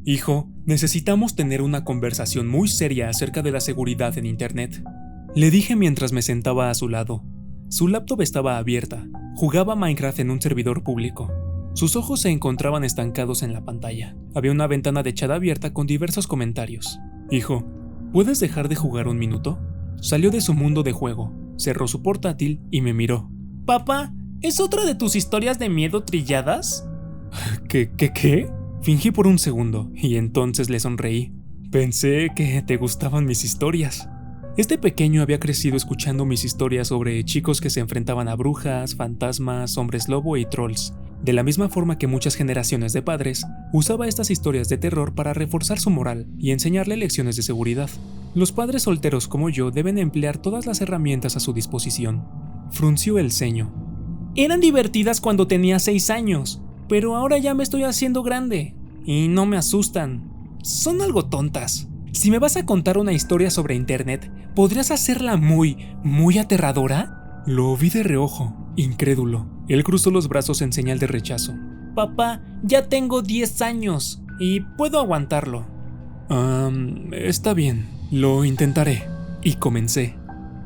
Hijo, necesitamos tener una conversación muy seria acerca de la seguridad en Internet. Le dije mientras me sentaba a su lado. Su laptop estaba abierta. Jugaba Minecraft en un servidor público. Sus ojos se encontraban estancados en la pantalla. Había una ventana de chat abierta con diversos comentarios. Hijo, ¿puedes dejar de jugar un minuto? Salió de su mundo de juego, cerró su portátil y me miró. Papá, ¿es otra de tus historias de miedo trilladas? ¿Qué? Fingí por un segundo y entonces le sonreí. Pensé que te gustaban mis historias. Este pequeño había crecido escuchando mis historias sobre chicos que se enfrentaban a brujas, fantasmas, hombres lobo y trolls. De la misma forma que muchas generaciones de padres, usaba estas historias de terror para reforzar su moral y enseñarle lecciones de seguridad. Los padres solteros como yo deben emplear todas las herramientas a su disposición. Frunció el ceño. Eran divertidas cuando tenía 6 años, pero ahora ya me estoy haciendo grande. Y no me asustan. Son algo tontas. Si me vas a contar una historia sobre Internet, ¿podrías hacerla muy aterradora? Lo vi de reojo, incrédulo. Él cruzó los brazos en señal de rechazo. Papá, ya tengo 10 años y puedo aguantarlo. Está bien, lo intentaré. Y comencé.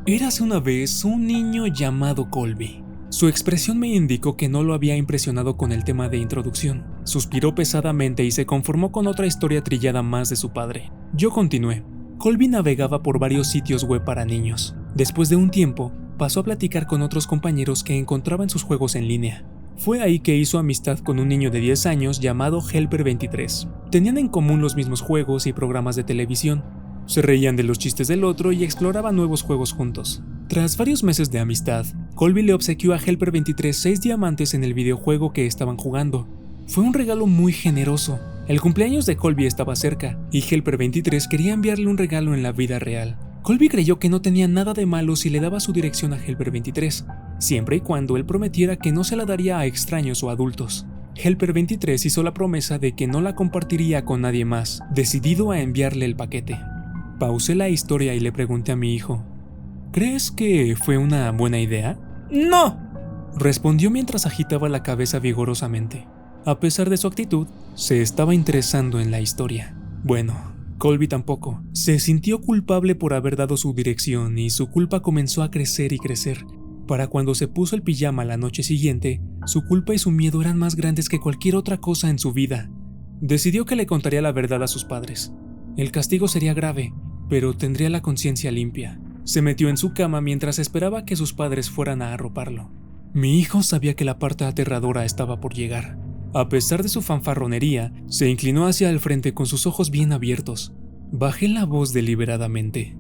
Érase una vez un niño llamado Colby. Su expresión me indicó que no lo había impresionado con el tema de introducción. Suspiró pesadamente y se conformó con otra historia trillada más de su padre. Yo continué. Colby navegaba por varios sitios web para niños. Después de un tiempo, pasó a platicar con otros compañeros que encontraba en sus juegos en línea. Fue ahí que hizo amistad con un niño de 10 años llamado Helper23. Tenían en común los mismos juegos y programas de televisión. Se reían de los chistes del otro y exploraban nuevos juegos juntos. Tras varios meses de amistad, Colby le obsequió a Helper23 6 diamantes en el videojuego que estaban jugando. Fue un regalo muy generoso. El cumpleaños de Colby estaba cerca, y Helper23 quería enviarle un regalo en la vida real. Colby creyó que no tenía nada de malo si le daba su dirección a Helper23, siempre y cuando él prometiera que no se la daría a extraños o adultos. Helper23 hizo la promesa de que no la compartiría con nadie más, decidido a enviarle el paquete. Pausé la historia y le pregunté a mi hijo, ¿crees que fue una buena idea? ¡No!, respondió mientras agitaba la cabeza vigorosamente. A pesar de su actitud, se estaba interesando en la historia. Bueno, Colby tampoco. Se sintió culpable por haber dado su dirección y su culpa comenzó a crecer y crecer. Para cuando se puso el pijama la noche siguiente, su culpa y su miedo eran más grandes que cualquier otra cosa en su vida. Decidió que le contaría la verdad a sus padres. El castigo sería grave, pero tendría la conciencia limpia. Se metió en su cama mientras esperaba que sus padres fueran a arroparlo. Mi hijo sabía que la parte aterradora estaba por llegar. A pesar de su fanfarronería, se inclinó hacia el frente con sus ojos bien abiertos. Bajé la voz deliberadamente.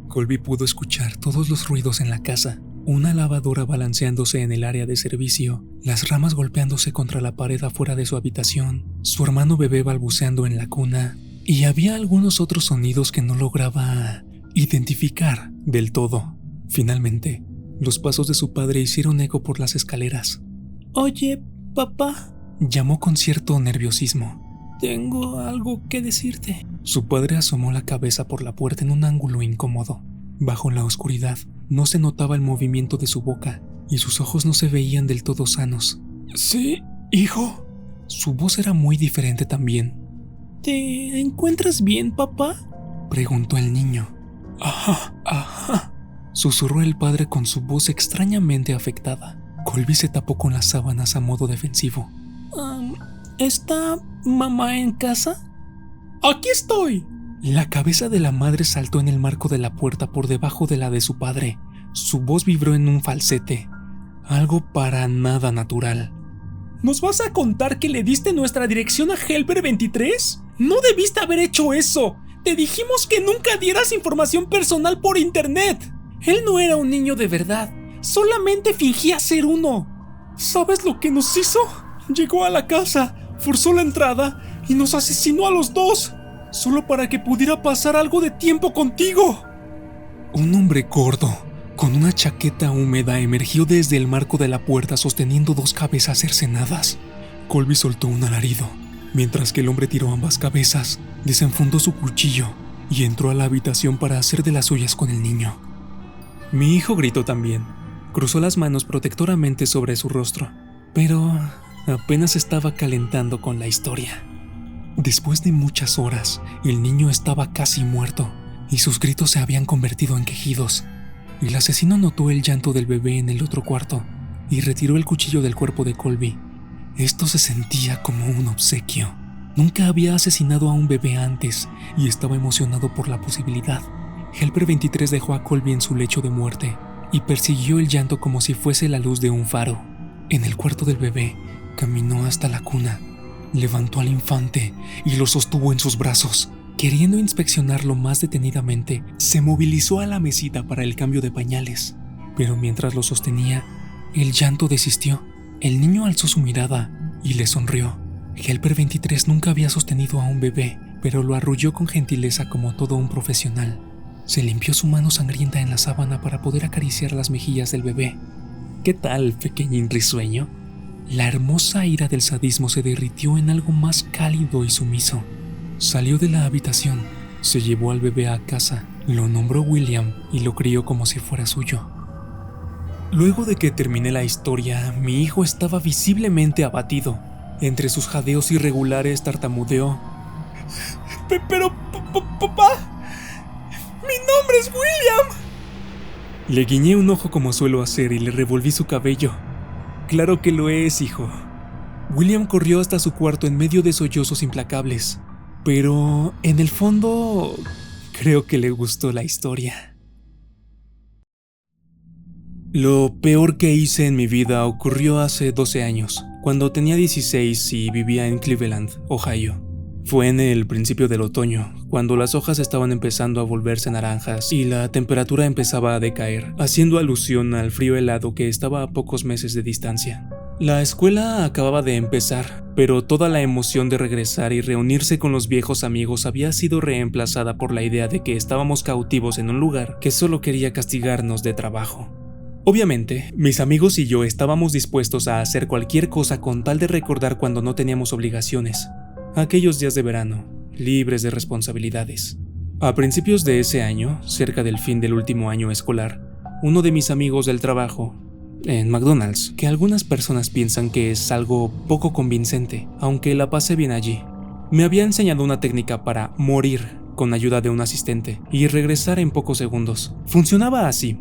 Colby pudo escuchar todos los ruidos en la casa. Una lavadora balanceándose en el área de servicio, las ramas golpeándose contra la pared afuera de su habitación, su hermano bebé balbuceando en la cuna, y había algunos otros sonidos que no lograba identificar del todo. Finalmente, los pasos de su padre hicieron eco por las escaleras. «Oye, papá», llamó con cierto nerviosismo. «Tengo algo que decirte». Su padre asomó la cabeza por la puerta en un ángulo incómodo. Bajo la oscuridad, no se notaba el movimiento de su boca y sus ojos no se veían del todo sanos. «Sí, hijo». Su voz era muy diferente también. «¿Te encuentras bien, papá?», preguntó el niño. Ajá», susurró el padre con su voz extrañamente afectada. Colby se tapó con las sábanas a modo defensivo. ¿Está mamá en casa?» «¡Aquí estoy!». La cabeza de la madre saltó en el marco de la puerta por debajo de la de su padre. Su voz vibró en un falsete, algo para nada natural. «¿Nos vas a contar que le diste nuestra dirección a Helper23? ¡No debiste haber hecho eso! Te dijimos que nunca dieras información personal por internet. Él no era un niño de verdad, solamente fingía ser uno. ¿Sabes lo que nos hizo? Llegó a la casa, forzó la entrada y nos asesinó a los dos, solo para que pudiera pasar algo de tiempo contigo». Un hombre gordo, con una chaqueta húmeda, emergió desde el marco de la puerta sosteniendo 2 cabezas cercenadas. Colby soltó un alarido, mientras que el hombre tiró ambas cabezas, desenfundó su cuchillo y entró a la habitación para hacer de las suyas con el niño. Mi hijo gritó también. Cruzó las manos protectoramente sobre su rostro, pero apenas estaba calentando con la historia. Después de muchas horas, el niño estaba casi muerto y sus gritos se habían convertido en quejidos. El asesino notó el llanto del bebé en el otro cuarto y retiró el cuchillo del cuerpo de Colby. Esto se sentía como un obsequio. Nunca había asesinado a un bebé antes y estaba emocionado por la posibilidad. Helper 23 dejó a Colby en su lecho de muerte y persiguió el llanto como si fuese la luz de un faro. En el cuarto del bebé, caminó hasta la cuna, levantó al infante y lo sostuvo en sus brazos. Queriendo inspeccionarlo más detenidamente, se movilizó a la mesita para el cambio de pañales. Pero mientras lo sostenía, el llanto desistió. El niño alzó su mirada y le sonrió. Helper 23 nunca había sostenido a un bebé, pero lo arrulló con gentileza como todo un profesional. Se limpió su mano sangrienta en la sábana para poder acariciar las mejillas del bebé. ¿Qué tal, pequeñín risueño? La hermosa ira del sadismo se derritió en algo más cálido y sumiso. Salió de la habitación, se llevó al bebé a casa, lo nombró William y lo crió como si fuera suyo. Luego de que terminé la historia, mi hijo estaba visiblemente abatido. Entre sus jadeos irregulares tartamudeó: Pero, papá, mi nombre es William. Le guiñé un ojo como suelo hacer y le revolví su cabello. Claro que lo es, hijo. William corrió hasta su cuarto en medio de sollozos implacables. Pero, en el fondo, creo que le gustó la historia. Lo peor que hice en mi vida ocurrió hace 12 años, cuando tenía 16 y vivía en Cleveland, Ohio. Fue en el principio del otoño, cuando las hojas estaban empezando a volverse naranjas y la temperatura empezaba a decaer, haciendo alusión al frío helado que estaba a pocos meses de distancia. La escuela acababa de empezar, pero toda la emoción de regresar y reunirse con los viejos amigos había sido reemplazada por la idea de que estábamos cautivos en un lugar que solo quería castigarnos de trabajo. Obviamente, mis amigos y yo estábamos dispuestos a hacer cualquier cosa con tal de recordar cuando no teníamos obligaciones. Aquellos días de verano, libres de responsabilidades. A principios de ese año, cerca del fin del último año escolar, uno de mis amigos del trabajo, en McDonald's, que algunas personas piensan que es algo poco convincente, aunque la pasé bien allí, me había enseñado una técnica para morir con ayuda de un asistente y regresar en pocos segundos. Funcionaba así.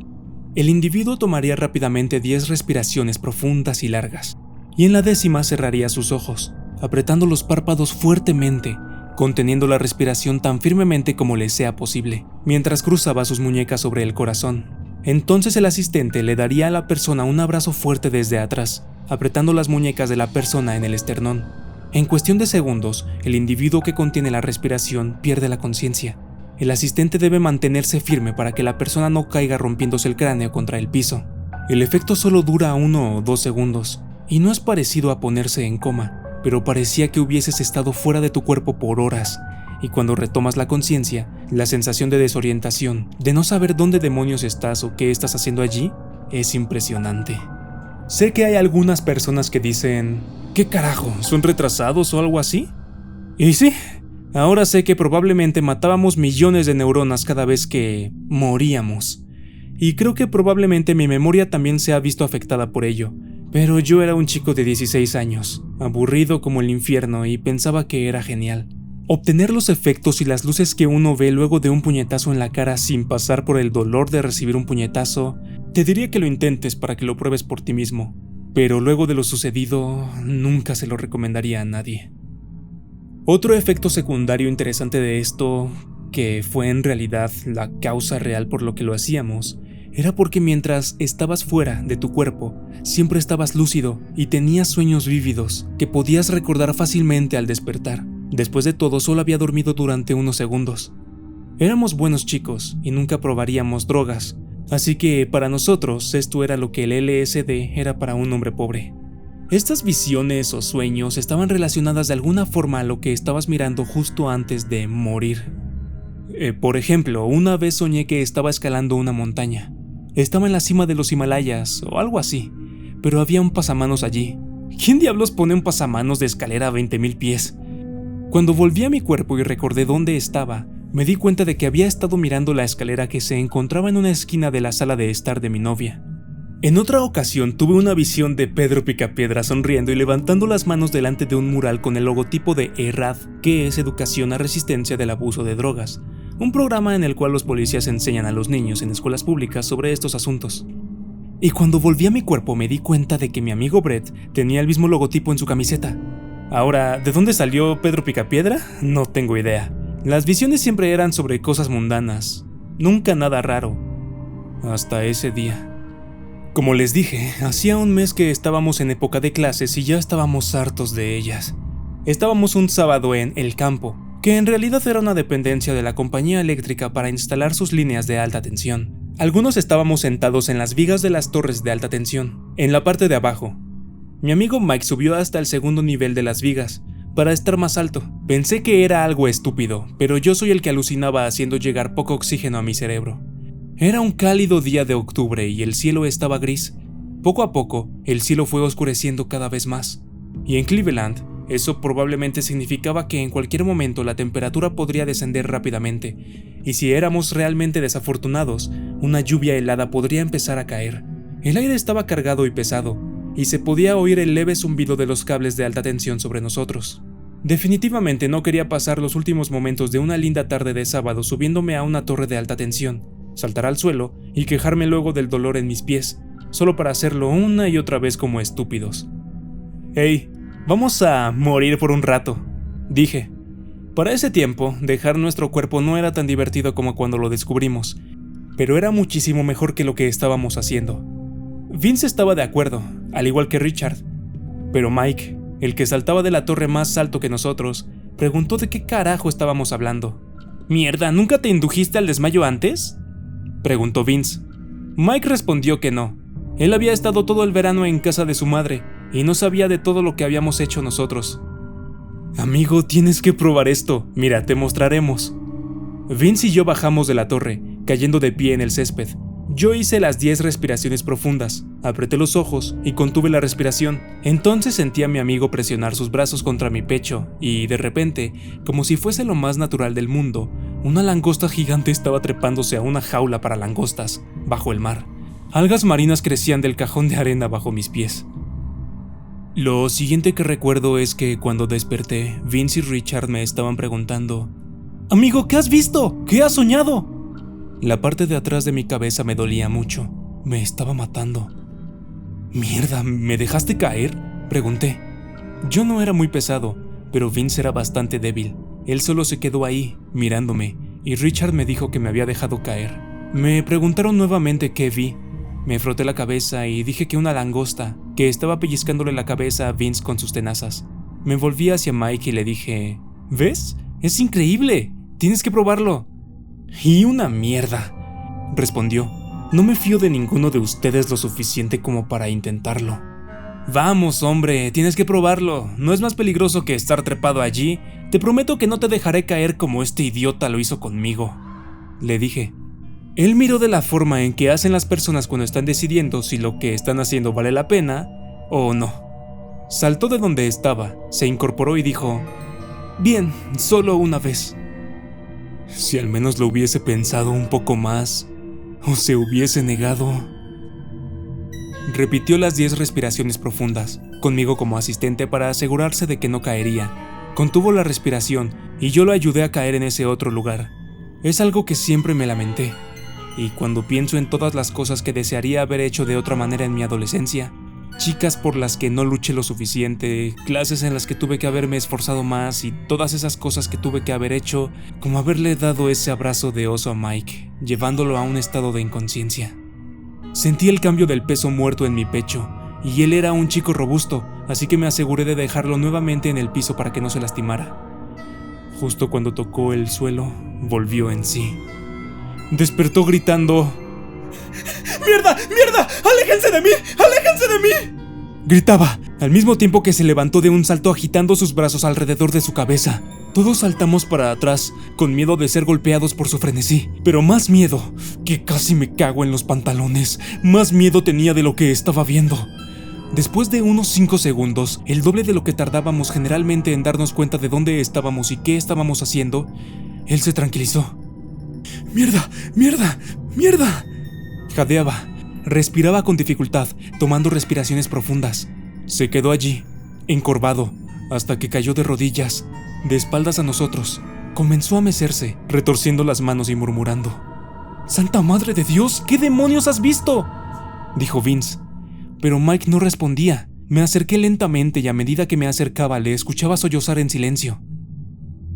El individuo tomaría rápidamente 10 respiraciones profundas y largas, y en la 10ª cerraría sus ojos, apretando los párpados fuertemente, conteniendo la respiración tan firmemente como le sea posible, mientras cruzaba sus muñecas sobre el corazón. Entonces el asistente le daría a la persona un abrazo fuerte desde atrás, apretando las muñecas de la persona en el esternón. En cuestión de segundos, el individuo que contiene la respiración pierde la conciencia. El asistente debe mantenerse firme para que la persona no caiga rompiéndose el cráneo contra el piso. El efecto solo dura 1 o 2 segundos, y no es parecido a ponerse en coma, pero parecía que hubieses estado fuera de tu cuerpo por horas, y cuando retomas la conciencia, la sensación de desorientación, de no saber dónde demonios estás o qué estás haciendo allí, es impresionante. Sé que hay algunas personas que dicen: ¿qué carajo? ¿Son retrasados o algo así? Y sí, ahora sé que probablemente matábamos millones de neuronas cada vez que moríamos. Y creo que probablemente mi memoria también se ha visto afectada por ello. Pero yo era un chico de 16 años, aburrido como el infierno y pensaba que era genial. Obtener los efectos y las luces que uno ve luego de un puñetazo en la cara sin pasar por el dolor de recibir un puñetazo, te diría que lo intentes para que lo pruebes por ti mismo. Pero luego de lo sucedido, nunca se lo recomendaría a nadie. Otro efecto secundario interesante de esto, que fue en realidad la causa real por lo que lo hacíamos, era porque mientras estabas fuera de tu cuerpo, siempre estabas lúcido y tenías sueños vívidos que podías recordar fácilmente al despertar. Después de todo, solo había dormido durante unos segundos. Éramos buenos chicos y nunca probaríamos drogas, así que para nosotros esto era lo que el LSD era para un hombre pobre. Estas visiones o sueños estaban relacionadas de alguna forma a lo que estabas mirando justo antes de morir. Por ejemplo, una vez soñé que estaba escalando una montaña. Estaba en la cima de los Himalayas o algo así, pero había un pasamanos allí. ¿Quién diablos pone un pasamanos de escalera a 20,000 pies? Cuando volví a mi cuerpo y recordé dónde estaba, me di cuenta de que había estado mirando la escalera que se encontraba en una esquina de la sala de estar de mi novia. En otra ocasión tuve una visión de Pedro Picapiedra sonriendo y levantando las manos delante de un mural con el logotipo de ERAD, que es Educación a Resistencia del Abuso de Drogas, un programa en el cual los policías enseñan a los niños en escuelas públicas sobre estos asuntos. Y cuando volví a mi cuerpo me di cuenta de que mi amigo Brett tenía el mismo logotipo en su camiseta. Ahora, ¿de dónde salió Pedro Picapiedra? No tengo idea. Las visiones siempre eran sobre cosas mundanas, nunca nada raro. Hasta ese día. Como les dije, hacía un mes que estábamos en época de clases y ya estábamos hartos de ellas. Estábamos un sábado en El Campo, que en realidad era una dependencia de la compañía eléctrica para instalar sus líneas de alta tensión. Algunos estábamos sentados en las vigas de las torres de alta tensión, en la parte de abajo. Mi amigo Mike subió hasta el segundo nivel de las vigas, para estar más alto. Pensé que era algo estúpido, pero yo soy el que alucinaba haciendo llegar poco oxígeno a mi cerebro. Era un cálido día de octubre y el cielo estaba gris. Poco a poco, el cielo fue oscureciendo cada vez más. Y en Cleveland, eso probablemente significaba que en cualquier momento la temperatura podría descender rápidamente, y si éramos realmente desafortunados, una lluvia helada podría empezar a caer. El aire estaba cargado y pesado, y se podía oír el leve zumbido de los cables de alta tensión sobre nosotros. Definitivamente no quería pasar los últimos momentos de una linda tarde de sábado subiéndome a una torre de alta tensión, saltar al suelo y quejarme luego del dolor en mis pies, solo para hacerlo una y otra vez como estúpidos. «Hey, vamos a morir por un rato», dije. Para ese tiempo, dejar nuestro cuerpo no era tan divertido como cuando lo descubrimos, pero era muchísimo mejor que lo que estábamos haciendo. Vince estaba de acuerdo, al igual que Richard, pero Mike, el que saltaba de la torre más alto que nosotros, preguntó de qué carajo estábamos hablando. «¿Mierda, nunca te indujiste al desmayo antes?», preguntó Vince. Mike respondió que no. Él había estado todo el verano en casa de su madre y no sabía de todo lo que habíamos hecho nosotros. «Amigo, tienes que probar esto. Mira, te mostraremos». Vince y yo bajamos de la torre, cayendo de pie en el césped. Yo hice las 10 respiraciones profundas, apreté los ojos y contuve la respiración. Entonces sentí a mi amigo presionar sus brazos contra mi pecho y, de repente, como si fuese lo más natural del mundo, una langosta gigante estaba trepándose a una jaula para langostas, bajo el mar. Algas marinas crecían del cajón de arena bajo mis pies. Lo siguiente que recuerdo es que cuando desperté, Vince y Richard me estaban preguntando: «Amigo, ¿qué has visto? ¿Qué has soñado?». La parte de atrás de mi cabeza me dolía mucho. Me estaba matando. «Mierda, ¿me dejaste caer?», pregunté. Yo no era muy pesado, pero Vince era bastante débil. Él solo se quedó ahí, mirándome, y Richard me dijo que me había dejado caer. Me preguntaron nuevamente qué vi. Me froté la cabeza y dije que una langosta, que estaba pellizcándole la cabeza a Vince con sus tenazas. Me volví hacia Mike y le dije: «¿Ves? Es increíble. Tienes que probarlo». «Y una mierda», respondió. «No me fío de ninguno de ustedes lo suficiente como para intentarlo». «Vamos, hombre, tienes que probarlo. No es más peligroso que estar trepado allí. Te prometo que no te dejaré caer como este idiota lo hizo conmigo», le dije. Él miró de la forma en que hacen las personas cuando están decidiendo si lo que están haciendo vale la pena o no. Saltó de donde estaba, se incorporó y dijo: «Bien, solo una vez». Si al menos lo hubiese pensado un poco más, o se hubiese negado. Repitió las 10 respiraciones profundas, conmigo como asistente para asegurarse de que no caería. Contuvo la respiración y yo lo ayudé a caer en ese otro lugar. Es algo que siempre me lamenté, y cuando pienso en todas las cosas que desearía haber hecho de otra manera en mi adolescencia, chicas por las que no luché lo suficiente, clases en las que tuve que haberme esforzado más y todas esas cosas que tuve que haber hecho, como haberle dado ese abrazo de oso a Mike, llevándolo a un estado de inconsciencia. Sentí el cambio del peso muerto en mi pecho, y él era un chico robusto, así que me aseguré de dejarlo nuevamente en el piso para que no se lastimara. Justo cuando tocó el suelo, volvió en sí. Despertó gritando: «¡Mierda! ¡Mierda! ¡Aléjense de mí! ¡Aléjense de mí!», gritaba, al mismo tiempo que se levantó de un salto agitando sus brazos alrededor de su cabeza. Todos saltamos para atrás, con miedo de ser golpeados por su frenesí, pero más miedo, que casi me cago en los pantalones, más miedo tenía de lo que estaba viendo. Después de unos 5 segundos, el doble de lo que tardábamos generalmente en darnos cuenta de dónde estábamos y qué estábamos haciendo, él se tranquilizó. «¡Mierda! ¡Mierda! ¡Mierda!», jadeaba. Respiraba con dificultad, tomando respiraciones profundas. Se quedó allí, encorvado, hasta que cayó de rodillas, de espaldas a nosotros. Comenzó a mecerse, retorciendo las manos y murmurando. ¡Santa Madre de Dios! ¿Qué demonios has visto?, dijo Vince. Pero Mike no respondía. Me acerqué lentamente y a medida que me acercaba le escuchaba sollozar en silencio.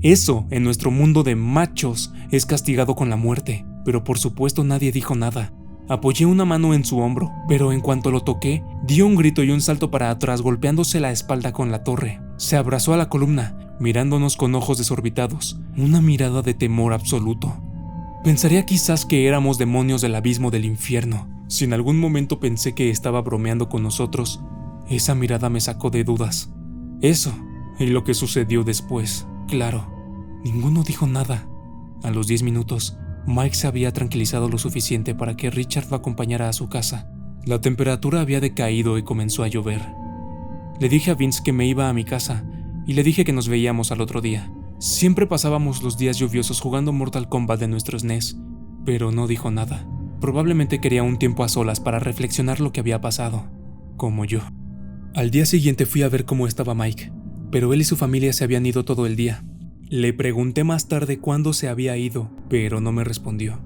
Eso, en nuestro mundo de machos, es castigado con la muerte, pero por supuesto nadie dijo nada. Apoyé una mano en su hombro, pero en cuanto lo toqué, dio un grito y un salto para atrás golpeándose la espalda con la torre. Se abrazó a la columna, mirándonos con ojos desorbitados, una mirada de temor absoluto. Pensaría quizás que éramos demonios del abismo del infierno. Si en algún momento pensé que estaba bromeando con nosotros, esa mirada me sacó de dudas. Eso, y lo que sucedió después, claro, ninguno dijo nada. A los 10 minutos, Mike se había tranquilizado lo suficiente para que Richard lo acompañara a su casa. La temperatura había decaído y comenzó a llover. Le dije a Vince que me iba a mi casa y le dije que nos veíamos al otro día. Siempre pasábamos los días lluviosos jugando Mortal Kombat de nuestros NES, pero no dijo nada. Probablemente quería un tiempo a solas para reflexionar lo que había pasado, como yo. Al día siguiente fui a ver cómo estaba Mike, pero él y su familia se habían ido todo el día. Le pregunté más tarde cuándo se había ido, pero no me respondió.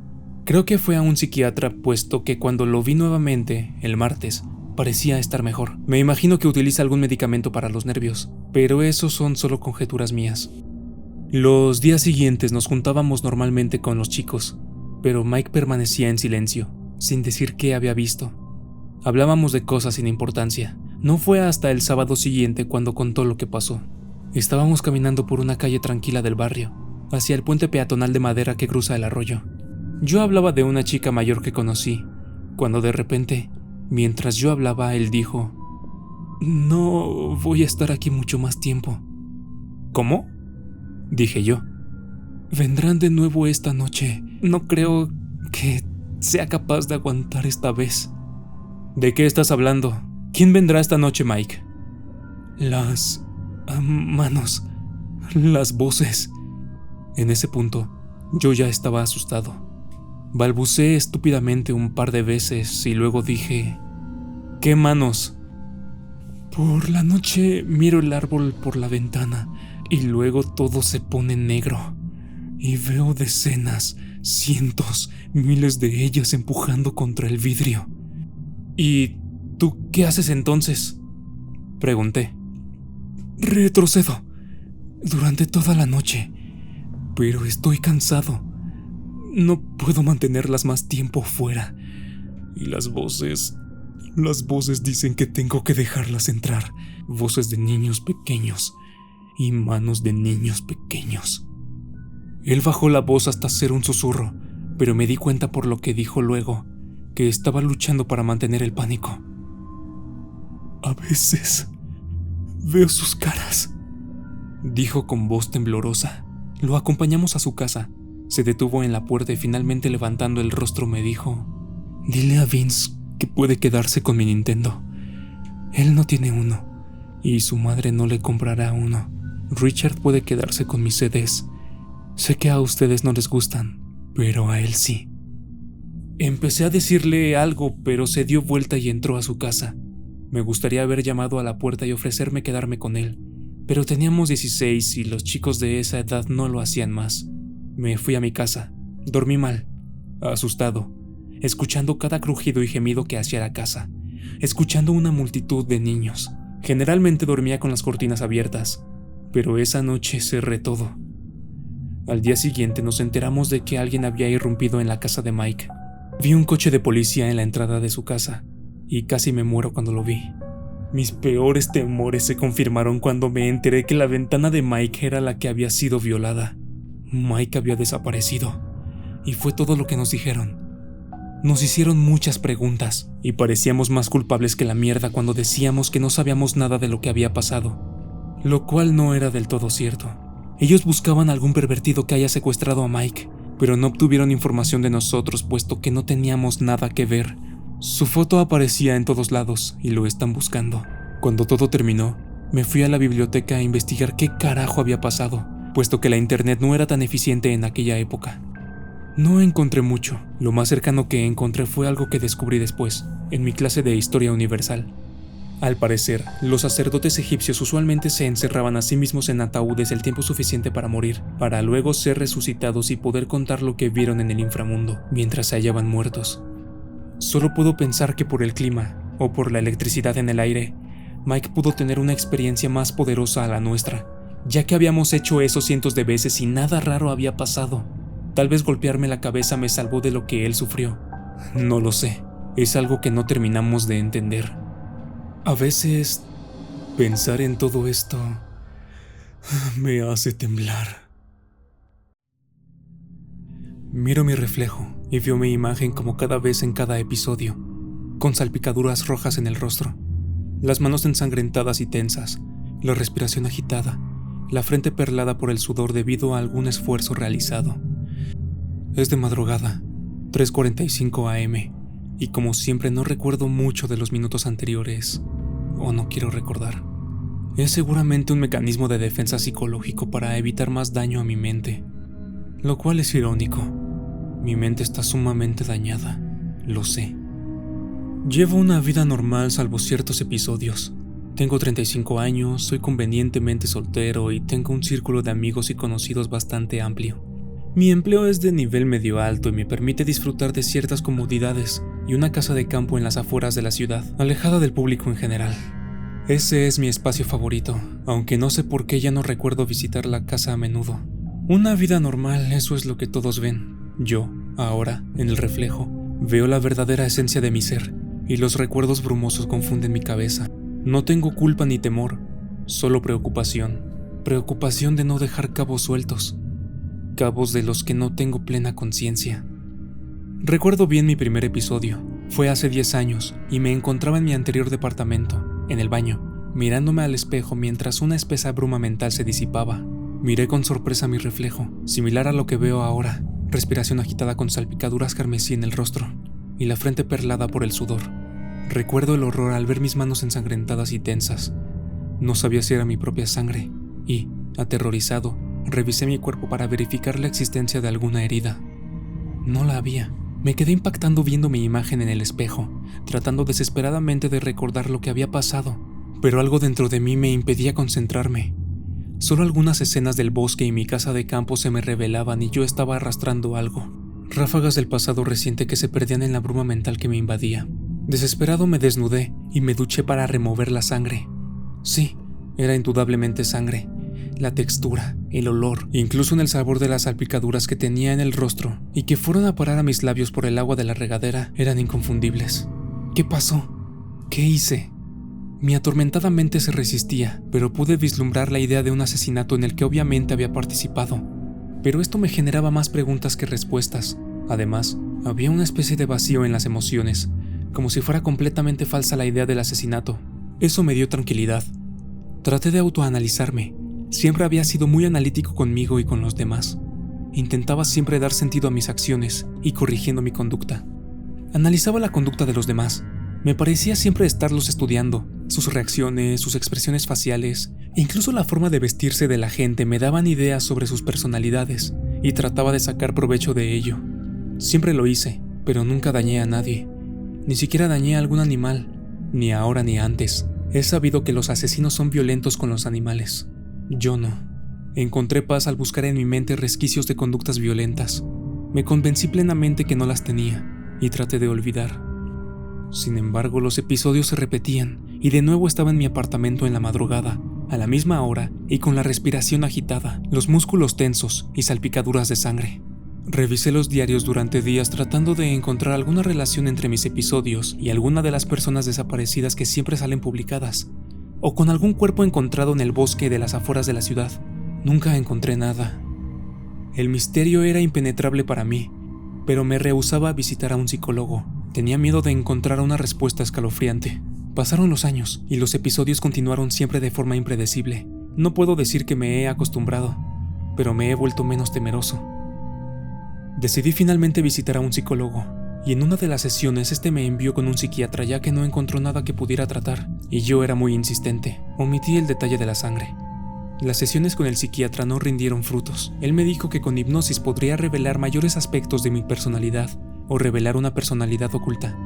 Creo que fue a un psiquiatra, puesto que cuando lo vi nuevamente, el martes, parecía estar mejor. Me imagino que utiliza algún medicamento para los nervios, pero eso son solo conjeturas mías. Los días siguientes nos juntábamos normalmente con los chicos, pero Mike permanecía en silencio, sin decir qué había visto. Hablábamos de cosas sin importancia. No fue hasta el sábado siguiente cuando contó lo que pasó. Estábamos caminando por una calle tranquila del barrio, hacia el puente peatonal de madera que cruza el arroyo. Yo hablaba de una chica mayor que conocí, cuando de repente, mientras yo hablaba, él dijo: «No voy a estar aquí mucho más tiempo». «¿Cómo?», dije yo. «Vendrán de nuevo esta noche. No creo que sea capaz de aguantar esta vez». «¿De qué estás hablando? ¿Quién vendrá esta noche, Mike?». «Las manos, las voces». En ese punto, yo ya estaba asustado. Balbuceé estúpidamente un par de veces y luego dije: «¿Qué manos?». «Por la noche miro el árbol por la ventana y luego todo se pone negro y veo decenas, cientos, miles de ellas empujando contra el vidrio». «¿Y tú qué haces entonces?», pregunté. «Retrocedo durante toda la noche, pero estoy cansado. No puedo mantenerlas más tiempo fuera. Y las voces dicen que tengo que dejarlas entrar. Voces de niños pequeños y manos de niños pequeños». Él bajó la voz hasta ser un susurro, pero me di cuenta por lo que dijo luego, que estaba luchando para mantener el pánico. «A veces veo sus caras», dijo con voz temblorosa. Lo acompañamos a su casa. Se detuvo en la puerta y finalmente levantando el rostro me dijo: «Dile a Vince que puede quedarse con mi Nintendo. Él no tiene uno y su madre no le comprará uno. Richard puede quedarse con mis CDs. Sé que a ustedes no les gustan, pero a él sí». Empecé a decirle algo, pero se dio vuelta y entró a su casa. Me gustaría haber llamado a la puerta y ofrecerme quedarme con él, pero teníamos 16 y los chicos de esa edad no lo hacían más. Me fui a mi casa. Dormí mal, asustado, escuchando cada crujido y gemido que hacía la casa, escuchando una multitud de niños. Generalmente dormía con las cortinas abiertas, pero esa noche cerré todo. Al día siguiente nos enteramos de que alguien había irrumpido en la casa de Mike. Vi un coche de policía en la entrada de su casa, y casi me muero cuando lo vi. Mis peores temores se confirmaron cuando me enteré que la ventana de Mike era la que había sido violada. Mike había desaparecido, y fue todo lo que nos dijeron. Nos hicieron muchas preguntas, y parecíamos más culpables que la mierda cuando decíamos que no sabíamos nada de lo que había pasado, lo cual no era del todo cierto. Ellos buscaban algún pervertido que haya secuestrado a Mike, pero no obtuvieron información de nosotros puesto que no teníamos nada que ver. Su foto aparecía en todos lados y lo están buscando. Cuando todo terminó, me fui a la biblioteca a investigar qué carajo había pasado, puesto que la internet no era tan eficiente en aquella época. No encontré mucho. Lo más cercano que encontré fue algo que descubrí después, en mi clase de Historia Universal. Al parecer, los sacerdotes egipcios usualmente se encerraban a sí mismos en ataúdes el tiempo suficiente para morir, para luego ser resucitados y poder contar lo que vieron en el inframundo, mientras se hallaban muertos. Solo puedo pensar que por el clima, o por la electricidad en el aire, Mike pudo tener una experiencia más poderosa a la nuestra, ya que habíamos hecho eso cientos de veces y nada raro había pasado. Tal vez golpearme la cabeza me salvó de lo que él sufrió. No lo sé, es algo que no terminamos de entender. A veces, pensar en todo esto me hace temblar. Miro mi reflejo y veo mi imagen como cada vez en cada episodio, con salpicaduras rojas en el rostro, las manos ensangrentadas y tensas, la respiración agitada, la frente perlada por el sudor debido a algún esfuerzo realizado. Es de madrugada, 3:45 AM, y como siempre no recuerdo mucho de los minutos anteriores, o no quiero recordar. Es seguramente un mecanismo de defensa psicológico para evitar más daño a mi mente, lo cual es irónico. Mi mente está sumamente dañada, lo sé. Llevo una vida normal salvo ciertos episodios. Tengo 35 años, soy convenientemente soltero y tengo un círculo de amigos y conocidos bastante amplio. Mi empleo es de nivel medio alto y me permite disfrutar de ciertas comodidades y una casa de campo en las afueras de la ciudad, alejada del público en general. Ese es mi espacio favorito, aunque no sé por qué ya no recuerdo visitar la casa a menudo. Una vida normal, eso es lo que todos ven. Yo, ahora, en el reflejo, veo la verdadera esencia de mi ser, y los recuerdos brumosos confunden mi cabeza. No tengo culpa ni temor, solo preocupación. Preocupación de no dejar cabos sueltos. Cabos de los que no tengo plena conciencia. Recuerdo bien mi primer episodio. Fue hace 10 años y me encontraba en mi anterior departamento, en el baño, mirándome al espejo mientras una espesa bruma mental se disipaba. Miré con sorpresa mi reflejo, similar a lo que veo ahora, respiración agitada con salpicaduras carmesí en el rostro y la frente perlada por el sudor. Recuerdo el horror al ver mis manos ensangrentadas y tensas. No sabía si era mi propia sangre y, aterrorizado, revisé mi cuerpo para verificar la existencia de alguna herida. No la había. Me quedé impactando viendo mi imagen en el espejo, tratando desesperadamente de recordar lo que había pasado, pero algo dentro de mí me impedía concentrarme. Solo algunas escenas del bosque y mi casa de campo se me revelaban y yo estaba arrastrando algo. Ráfagas del pasado reciente que se perdían en la bruma mental que me invadía. Desesperado me desnudé y me duché para remover la sangre. Sí, era indudablemente sangre. La textura, el olor, incluso en el sabor de las salpicaduras que tenía en el rostro y que fueron a parar a mis labios por el agua de la regadera eran inconfundibles. ¿Qué pasó? ¿Qué hice? Mi atormentada mente se resistía, pero pude vislumbrar la idea de un asesinato en el que obviamente había participado. Pero esto me generaba más preguntas que respuestas. Además, había una especie de vacío en las emociones, como si fuera completamente falsa la idea del asesinato. Eso me dio tranquilidad. Traté de autoanalizarme. Siempre había sido muy analítico conmigo y con los demás. Intentaba siempre dar sentido a mis acciones y corrigiendo mi conducta. Analizaba la conducta de los demás. Me parecía siempre estarlos estudiando. Sus reacciones, sus expresiones faciales, e incluso la forma de vestirse de la gente me daban ideas sobre sus personalidades y trataba de sacar provecho de ello. Siempre lo hice, pero nunca dañé a nadie. Ni siquiera dañé a algún animal, ni ahora ni antes. He sabido que los asesinos son violentos con los animales. Yo no. Encontré paz al buscar en mi mente resquicios de conductas violentas. Me convencí plenamente que no las tenía y traté de olvidar. Sin embargo, los episodios se repetían y de nuevo estaba en mi apartamento en la madrugada, a la misma hora y con la respiración agitada, los músculos tensos y salpicaduras de sangre. Revisé los diarios durante días tratando de encontrar alguna relación entre mis episodios y alguna de las personas desaparecidas que siempre salen publicadas, o con algún cuerpo encontrado en el bosque de las afueras de la ciudad. Nunca encontré nada. El misterio era impenetrable para mí, pero me rehusaba a visitar a un psicólogo. Tenía miedo de encontrar una respuesta escalofriante. Pasaron los años y los episodios continuaron siempre de forma impredecible. No puedo decir que me he acostumbrado, pero me he vuelto menos temeroso. Decidí finalmente visitar a un psicólogo, y en una de las sesiones este me envió con un psiquiatra ya que no encontró nada que pudiera tratar, y yo era muy insistente. Omití el detalle de la sangre. Las sesiones con el psiquiatra no rindieron frutos. Él me dijo que con hipnosis podría revelar mayores aspectos de mi personalidad o revelar una personalidad oculta.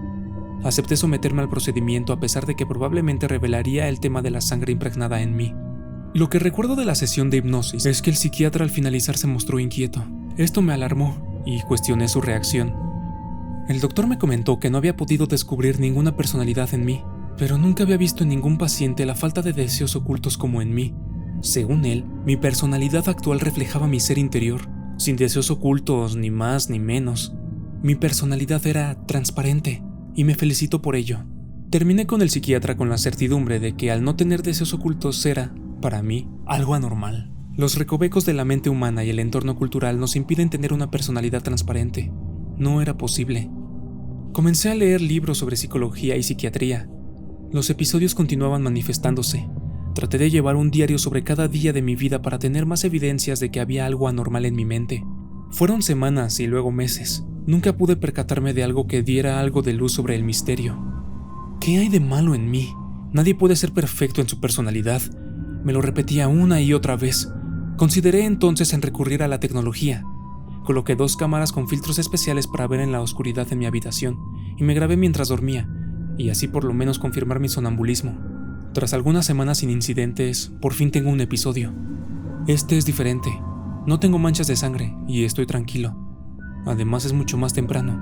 Acepté someterme al procedimiento a pesar de que probablemente revelaría el tema de la sangre impregnada en mí. Lo que recuerdo de la sesión de hipnosis es que el psiquiatra al finalizar se mostró inquieto. Esto me alarmó y cuestioné su reacción. El doctor me comentó que no había podido descubrir ninguna personalidad en mí, pero nunca había visto en ningún paciente la falta de deseos ocultos como en mí. Según él, mi personalidad actual reflejaba mi ser interior, sin deseos ocultos, ni más ni menos. Mi personalidad era transparente, y me felicitó por ello. Terminé con el psiquiatra con la certidumbre de que al no tener deseos ocultos era, para mí, algo anormal. Los recovecos de la mente humana y el entorno cultural nos impiden tener una personalidad transparente. No era posible. Comencé a leer libros sobre psicología y psiquiatría. Los episodios continuaban manifestándose. Traté de llevar un diario sobre cada día de mi vida para tener más evidencias de que había algo anormal en mi mente. Fueron semanas y luego meses. Nunca pude percatarme de algo que diera algo de luz sobre el misterio. ¿Qué hay de malo en mí? Nadie puede ser perfecto en su personalidad. Me lo repetía una y otra vez. Consideré entonces en recurrir a la tecnología. Coloqué 2 cámaras con filtros especiales para ver en la oscuridad en mi habitación y me grabé mientras dormía, y así por lo menos confirmar mi sonambulismo. Tras algunas semanas sin incidentes, por fin tengo un episodio. Este es diferente. No tengo manchas de sangre y estoy tranquilo. Además es mucho más temprano.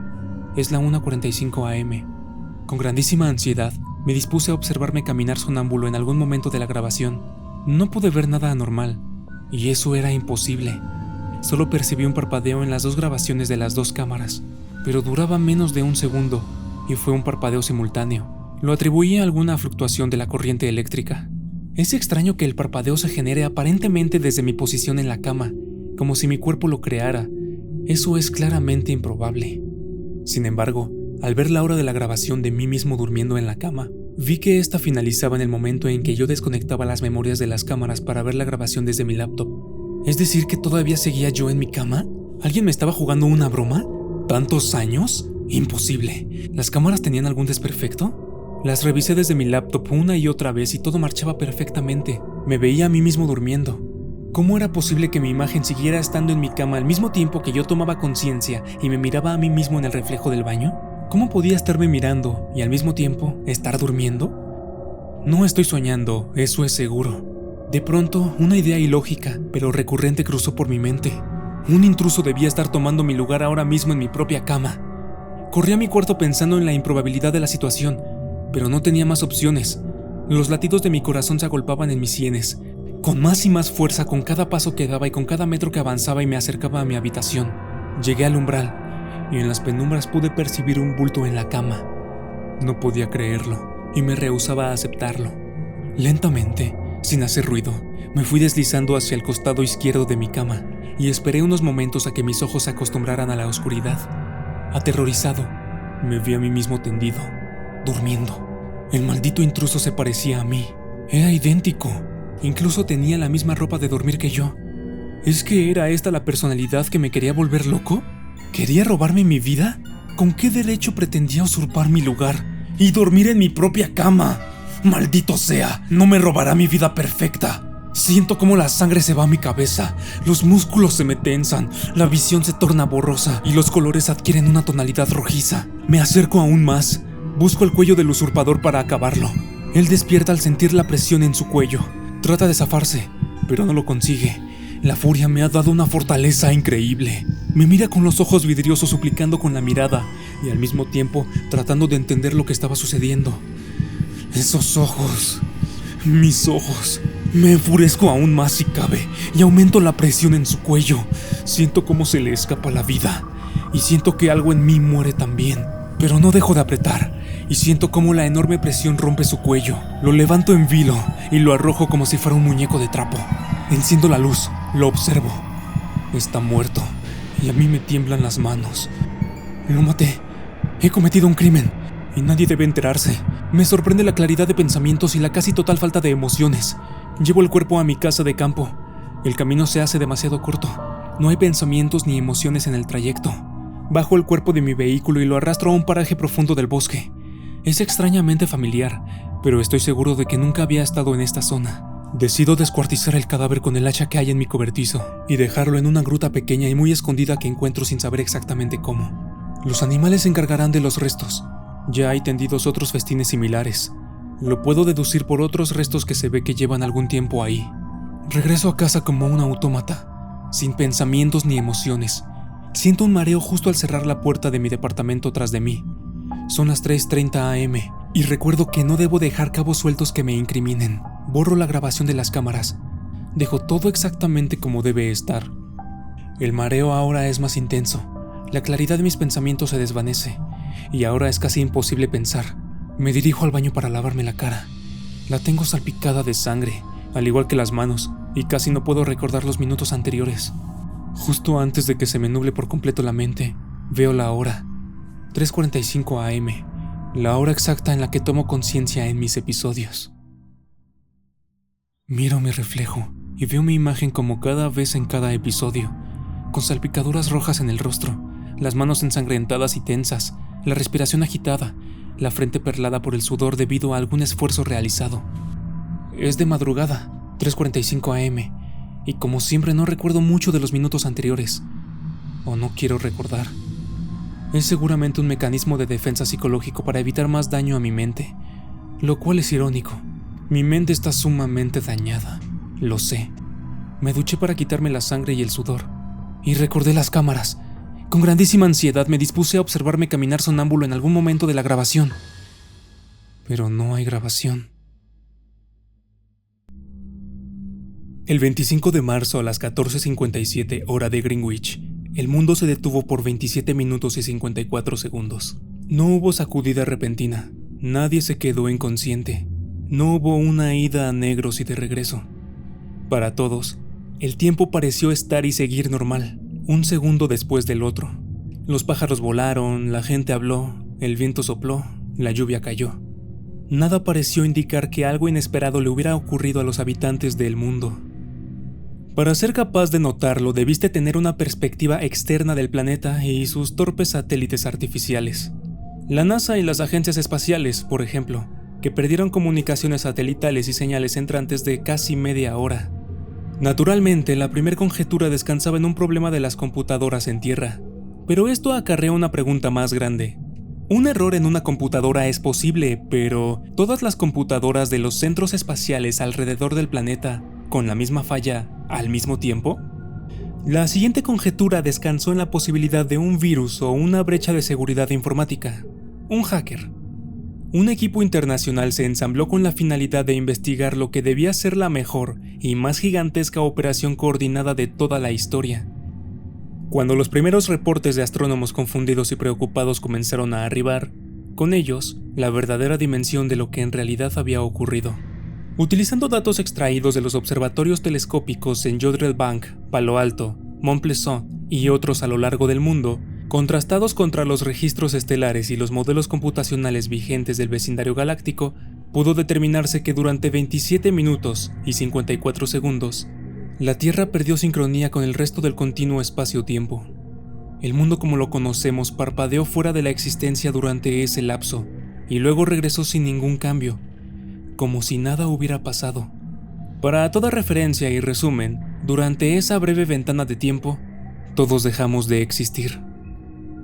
Es la 1:45 am. Con grandísima ansiedad, me dispuse a observarme caminar sonámbulo en algún momento de la grabación. No pude ver nada anormal, y eso era imposible. Solo percibí un parpadeo en las 2 grabaciones de las 2 cámaras, pero duraba menos de un segundo, y fue un parpadeo simultáneo. Lo atribuí a alguna fluctuación de la corriente eléctrica. Es extraño que el parpadeo se genere aparentemente desde mi posición en la cama, como si mi cuerpo lo creara. Eso es claramente improbable. Sin embargo, al ver la hora de la grabación de mí mismo durmiendo en la cama, vi que esta finalizaba en el momento en que yo desconectaba las memorias de las cámaras para ver la grabación desde mi laptop. ¿Es decir que todavía seguía yo en mi cama? ¿Alguien me estaba jugando una broma? ¿Tantos años? Imposible. ¿Las cámaras tenían algún desperfecto? Las revisé desde mi laptop una y otra vez y todo marchaba perfectamente. Me veía a mí mismo durmiendo. ¿Cómo era posible que mi imagen siguiera estando en mi cama al mismo tiempo que yo tomaba conciencia y me miraba a mí mismo en el reflejo del baño? ¿Cómo podía estarme mirando y al mismo tiempo estar durmiendo? No estoy soñando, eso es seguro. De pronto, una idea ilógica, pero recurrente cruzó por mi mente. Un intruso debía estar tomando mi lugar ahora mismo en mi propia cama. Corrí a mi cuarto pensando en la improbabilidad de la situación, pero no tenía más opciones. Los latidos de mi corazón se agolpaban en mis sienes, con más y más fuerza con cada paso que daba y con cada metro que avanzaba y me acercaba a mi habitación. Llegué al umbral, y en las penumbras pude percibir un bulto en la cama. No podía creerlo, y me rehusaba a aceptarlo. Lentamente, sin hacer ruido, me fui deslizando hacia el costado izquierdo de mi cama, y esperé unos momentos a que mis ojos se acostumbraran a la oscuridad. Aterrorizado, me vi a mí mismo tendido, durmiendo. El maldito intruso se parecía a mí. Era idéntico. Incluso tenía la misma ropa de dormir que yo. ¿Es que era esta la personalidad que me quería volver loco? ¿Quería robarme mi vida? ¿Con qué derecho pretendía usurpar mi lugar y dormir en mi propia cama? ¡Maldito sea! No me robará mi vida perfecta. Siento cómo la sangre se va a mi cabeza, los músculos se me tensan, la visión se torna borrosa y los colores adquieren una tonalidad rojiza. Me acerco aún más. Busco el cuello del usurpador para acabarlo. Él despierta al sentir la presión en su cuello. Trata de zafarse, pero no lo consigue. La furia me ha dado una fortaleza increíble. Me mira con los ojos vidriosos suplicando con la mirada y al mismo tiempo tratando de entender lo que estaba sucediendo. Esos ojos, mis ojos. Me enfurezco aún más si cabe y aumento la presión en su cuello. Siento cómo se le escapa la vida y siento que algo en mí muere también. Pero no dejo de apretar y siento cómo la enorme presión rompe su cuello. Lo levanto en vilo y lo arrojo como si fuera un muñeco de trapo. Enciendo la luz, lo observo. Está muerto y a mí me tiemblan las manos. Lo maté. He cometido un crimen y nadie debe enterarse. Me sorprende la claridad de pensamientos y la casi total falta de emociones. Llevo el cuerpo a mi casa de campo. El camino se hace demasiado corto. No hay pensamientos ni emociones en el trayecto. Bajo el cuerpo de mi vehículo y lo arrastro a un paraje profundo del bosque. Es extrañamente familiar, pero estoy seguro de que nunca había estado en esta zona. Decido descuartizar el cadáver con el hacha que hay en mi cobertizo y dejarlo en una gruta pequeña y muy escondida que encuentro sin saber exactamente cómo. Los animales se encargarán de los restos. Ya hay tendidos otros festines similares. Lo puedo deducir por otros restos que se ve que llevan algún tiempo ahí. Regreso a casa como un autómata, sin pensamientos ni emociones. Siento un mareo justo al cerrar la puerta de mi departamento tras de mí. Son las 3:30 am y recuerdo que no debo dejar cabos sueltos que me incriminen. Borro la grabación de las cámaras. Dejo todo exactamente como debe estar. El mareo ahora es más intenso. La claridad de mis pensamientos se desvanece y ahora es casi imposible pensar. Me dirijo al baño para lavarme la cara. La tengo salpicada de sangre, al igual que las manos, y casi no puedo recordar los minutos anteriores. Justo antes de que se me nuble por completo la mente, veo la hora. 3:45 am, la hora exacta en la que tomo conciencia en mis episodios. Miro mi reflejo y veo mi imagen como cada vez en cada episodio, con salpicaduras rojas en el rostro, las manos ensangrentadas y tensas, la respiración agitada, la frente perlada por el sudor debido a algún esfuerzo realizado. Es de madrugada, 3:45 am, y como siempre no recuerdo mucho de los minutos anteriores, o no quiero recordar. Es seguramente un mecanismo de defensa psicológico para evitar más daño a mi mente, lo cual es irónico. Mi mente está sumamente dañada, lo sé. Me duché para quitarme la sangre y el sudor, y recordé las cámaras. Con grandísima ansiedad me dispuse a observarme caminar sonámbulo en algún momento de la grabación. Pero no hay grabación. El 25 de marzo a las 14:57 hora de Greenwich, el mundo se detuvo por 27 minutos y 54 segundos. No hubo sacudida repentina, nadie se quedó inconsciente, no hubo una ida a negros y de regreso. Para todos, el tiempo pareció estar y seguir normal, un segundo después del otro. Los pájaros volaron, la gente habló, el viento sopló, la lluvia cayó. Nada pareció indicar que algo inesperado le hubiera ocurrido a los habitantes del mundo. Para ser capaz de notarlo, debiste tener una perspectiva externa del planeta y sus torpes satélites artificiales. La NASA y las agencias espaciales, por ejemplo, que perdieron comunicaciones satelitales y señales entrantes de casi media hora. Naturalmente, la primer conjetura descansaba en un problema de las computadoras en tierra, pero esto acarrea una pregunta más grande. Un error en una computadora es posible, pero ¿todas las computadoras de los centros espaciales alrededor del planeta con la misma falla al mismo tiempo? La siguiente conjetura descansó en la posibilidad de un virus o una brecha de seguridad informática, un hacker. Un equipo internacional se ensambló con la finalidad de investigar lo que debía ser la mejor y más gigantesca operación coordinada de toda la historia. Cuando los primeros reportes de astrónomos confundidos y preocupados comenzaron a arribar, con ellos, la verdadera dimensión de lo que en realidad había ocurrido. Utilizando datos extraídos de los observatorios telescópicos en Jodrell Bank, Palo Alto, Mont Pleasant y otros a lo largo del mundo, contrastados contra los registros estelares y los modelos computacionales vigentes del vecindario galáctico, pudo determinarse que durante 27 minutos y 54 segundos, la Tierra perdió sincronía con el resto del continuo espacio-tiempo. El mundo como lo conocemos parpadeó fuera de la existencia durante ese lapso, y luego regresó sin ningún cambio, como si nada hubiera pasado. Para toda referencia y resumen, durante esa breve ventana de tiempo, todos dejamos de existir.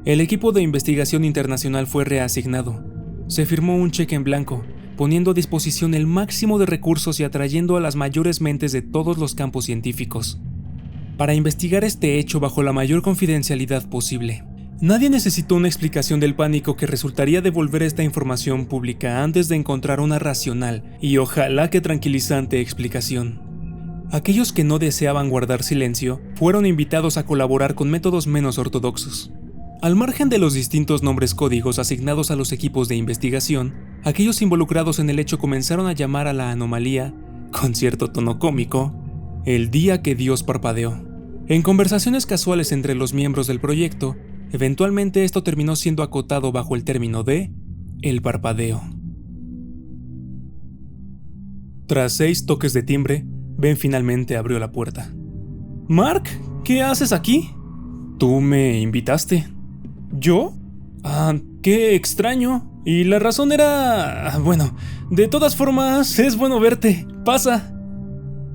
El equipo de investigación internacional fue reasignado. Se firmó un cheque en blanco, poniendo a disposición el máximo de recursos y atrayendo a las mayores mentes de todos los campos científicos, para investigar este hecho bajo la mayor confidencialidad posible. Nadie necesitó una explicación del pánico que resultaría devolver esta información pública antes de encontrar una racional y ojalá que tranquilizante explicación. Aquellos que no deseaban guardar silencio fueron invitados a colaborar con métodos menos ortodoxos. Al margen de los distintos nombres códigos asignados a los equipos de investigación, aquellos involucrados en el hecho comenzaron a llamar a la anomalía, con cierto tono cómico, el día que Dios parpadeó. En conversaciones casuales entre los miembros del proyecto, eventualmente esto terminó siendo acotado bajo el término de el parpadeo. Tras 6 toques de timbre, Ben finalmente abrió la puerta. «Mark, ¿qué haces aquí?» «Tú me invitaste». ¿Yo? Qué extraño. Y la razón era... Bueno, de todas formas, es bueno verte. Pasa.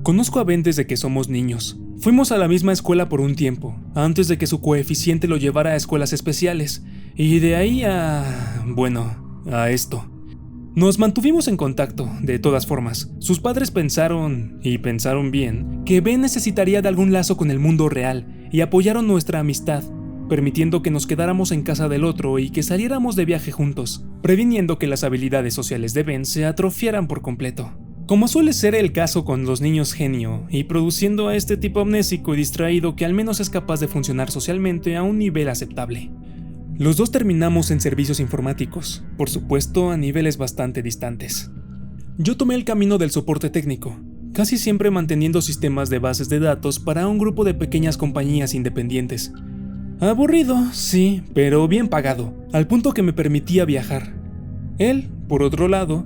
Conozco a Ben desde que somos niños. Fuimos a la misma escuela por un tiempo, antes de que su coeficiente lo llevara a escuelas especiales, y de ahí a esto. Nos mantuvimos en contacto, de todas formas. Sus padres pensaron, y pensaron bien, que Ben necesitaría de algún lazo con el mundo real, y apoyaron nuestra amistad, permitiendo que nos quedáramos en casa del otro y que saliéramos de viaje juntos, previniendo que las habilidades sociales de Ben se atrofiaran por completo. Como suele ser el caso con los niños genio, y produciendo a este tipo amnésico y distraído que al menos es capaz de funcionar socialmente a un nivel aceptable. Los dos terminamos en servicios informáticos, por supuesto a niveles bastante distantes. Yo tomé el camino del soporte técnico, casi siempre manteniendo sistemas de bases de datos para un grupo de pequeñas compañías independientes. Aburrido, sí, pero bien pagado, al punto que me permitía viajar. Él, por otro lado,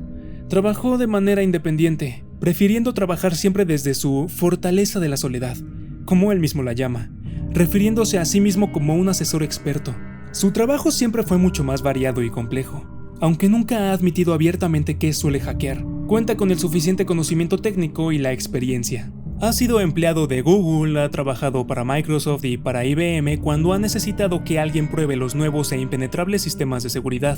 trabajó de manera independiente, prefiriendo trabajar siempre desde su fortaleza de la soledad, como él mismo la llama, refiriéndose a sí mismo como un asesor experto. Su trabajo siempre fue mucho más variado y complejo, aunque nunca ha admitido abiertamente que suele hackear. Cuenta con el suficiente conocimiento técnico y la experiencia. Ha sido empleado de Google, ha trabajado para Microsoft y para IBM cuando ha necesitado que alguien pruebe los nuevos e impenetrables sistemas de seguridad,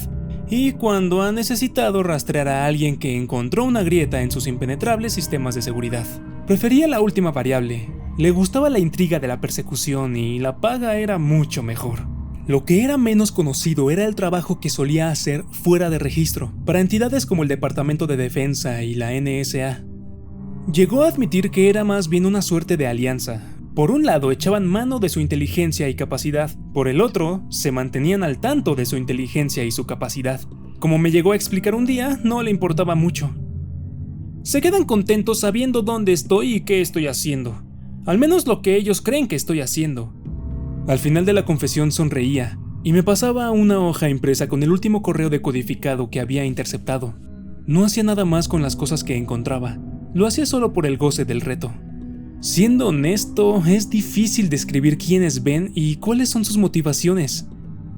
y cuando ha necesitado rastrear a alguien que encontró una grieta en sus impenetrables sistemas de seguridad. Prefería la última variable, le gustaba la intriga de la persecución y la paga era mucho mejor. Lo que era menos conocido era el trabajo que solía hacer fuera de registro, para entidades como el Departamento de Defensa y la NSA. Llegó a admitir que era más bien una suerte de alianza. Por un lado echaban mano de su inteligencia y capacidad, por el otro se mantenían al tanto de su inteligencia y su capacidad. Como me llegó a explicar un día, no le importaba mucho. Se quedan contentos sabiendo dónde estoy y qué estoy haciendo, al menos lo que ellos creen que estoy haciendo. Al final de la confesión sonreía, y me pasaba una hoja impresa con el último correo decodificado que había interceptado. No hacía nada más con las cosas que encontraba, lo hacía solo por el goce del reto. Siendo honesto, es difícil describir quién es Ben y cuáles son sus motivaciones.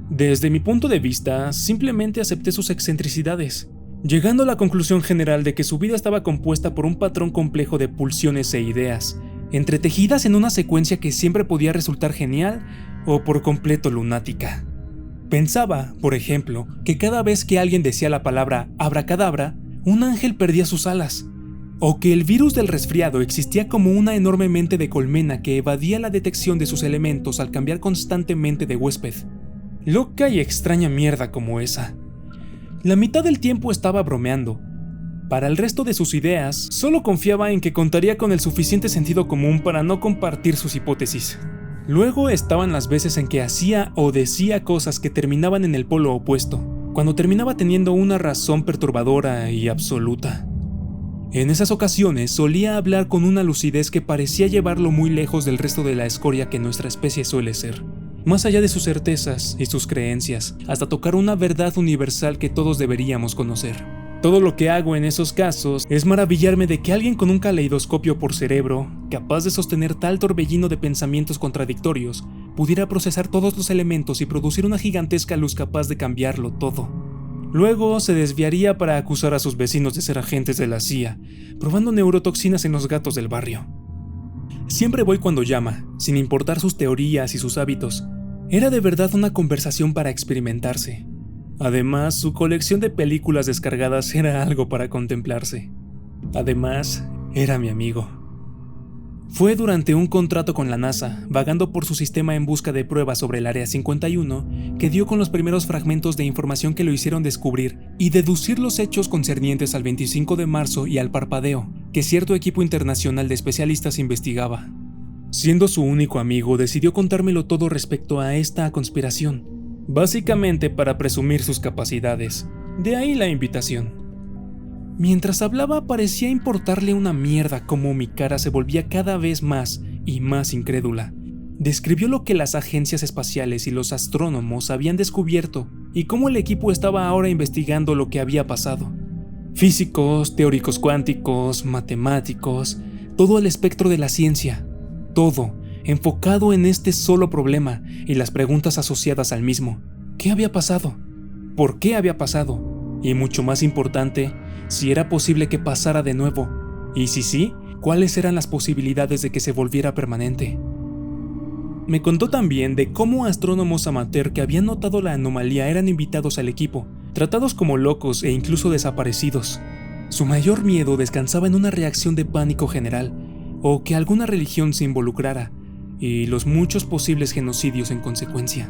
Desde mi punto de vista, simplemente acepté sus excentricidades, llegando a la conclusión general de que su vida estaba compuesta por un patrón complejo de pulsiones e ideas, entretejidas en una secuencia que siempre podía resultar genial o por completo lunática. Pensaba, por ejemplo, que cada vez que alguien decía la palabra abracadabra, un ángel perdía sus alas, o que el virus del resfriado existía como una enorme mente de colmena que evadía la detección de sus elementos al cambiar constantemente de huésped. Loca y extraña mierda como esa. La mitad del tiempo estaba bromeando. Para el resto de sus ideas, solo confiaba en que contaría con el suficiente sentido común para no compartir sus hipótesis. Luego estaban las veces en que hacía o decía cosas que terminaban en el polo opuesto, cuando terminaba teniendo una razón perturbadora y absoluta. En esas ocasiones solía hablar con una lucidez que parecía llevarlo muy lejos del resto de la escoria que nuestra especie suele ser, más allá de sus certezas y sus creencias, hasta tocar una verdad universal que todos deberíamos conocer. Todo lo que hago en esos casos es maravillarme de que alguien con un caleidoscopio por cerebro, capaz de sostener tal torbellino de pensamientos contradictorios, pudiera procesar todos los elementos y producir una gigantesca luz capaz de cambiarlo todo. Luego se desviaría para acusar a sus vecinos de ser agentes de la CIA, probando neurotoxinas en los gatos del barrio. Siempre voy cuando llama, sin importar sus teorías y sus hábitos. Era de verdad una conversación para experimentarse. Además, su colección de películas descargadas era algo para contemplarse. Además, era mi amigo. Fue durante un contrato con la NASA, vagando por su sistema en busca de pruebas sobre el Área 51, que dio con los primeros fragmentos de información que lo hicieron descubrir y deducir los hechos concernientes al 25 de marzo y al parpadeo, que cierto equipo internacional de especialistas investigaba. Siendo su único amigo, decidió contármelo todo respecto a esta conspiración, básicamente para presumir sus capacidades. De ahí la invitación. Mientras hablaba parecía importarle una mierda cómo mi cara se volvía cada vez más y más incrédula. Describió lo que las agencias espaciales y los astrónomos habían descubierto y cómo el equipo estaba ahora investigando lo que había pasado. Físicos, teóricos cuánticos, matemáticos, todo el espectro de la ciencia, todo enfocado en este solo problema y las preguntas asociadas al mismo. ¿Qué había pasado? ¿Por qué había pasado? Y mucho más importante, si era posible que pasara de nuevo, y si sí, ¿Cuáles eran las posibilidades de que se volviera permanente? Me contó también de cómo astrónomos amateur que habían notado la anomalía eran invitados al equipo, tratados como locos e incluso desaparecidos. Su mayor miedo descansaba en una reacción de pánico general, o que alguna religión se involucrara, y los muchos posibles genocidios en consecuencia.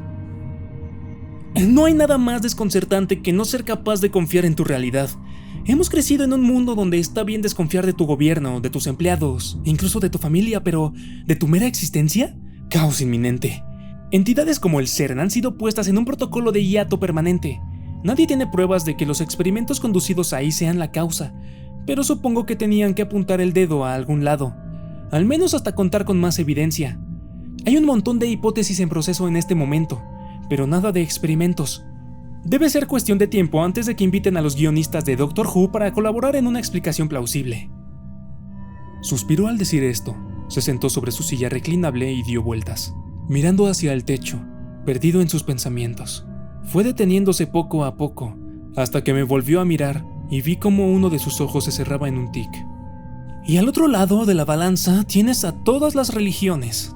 No hay nada más desconcertante que no ser capaz de confiar en tu realidad. Hemos crecido en un mundo donde está bien desconfiar de tu gobierno, de tus empleados, incluso de tu familia, pero ¿de tu mera existencia? Caos inminente. Entidades como el CERN han sido puestas en un protocolo de hiato permanente. Nadie tiene pruebas de que los experimentos conducidos ahí sean la causa, pero supongo que tenían que apuntar el dedo a algún lado, al menos hasta contar con más evidencia. Hay un montón de hipótesis en proceso en este momento, pero nada de experimentos. Debe ser cuestión de tiempo antes de que inviten a los guionistas de Doctor Who para colaborar en una explicación plausible. Suspiró al decir esto, se sentó sobre su silla reclinable y dio vueltas, mirando hacia el techo, perdido en sus pensamientos. Fue deteniéndose poco a poco, hasta que me volvió a mirar y vi cómo uno de sus ojos se cerraba en un tic. Y al otro lado de la balanza tienes a todas las religiones.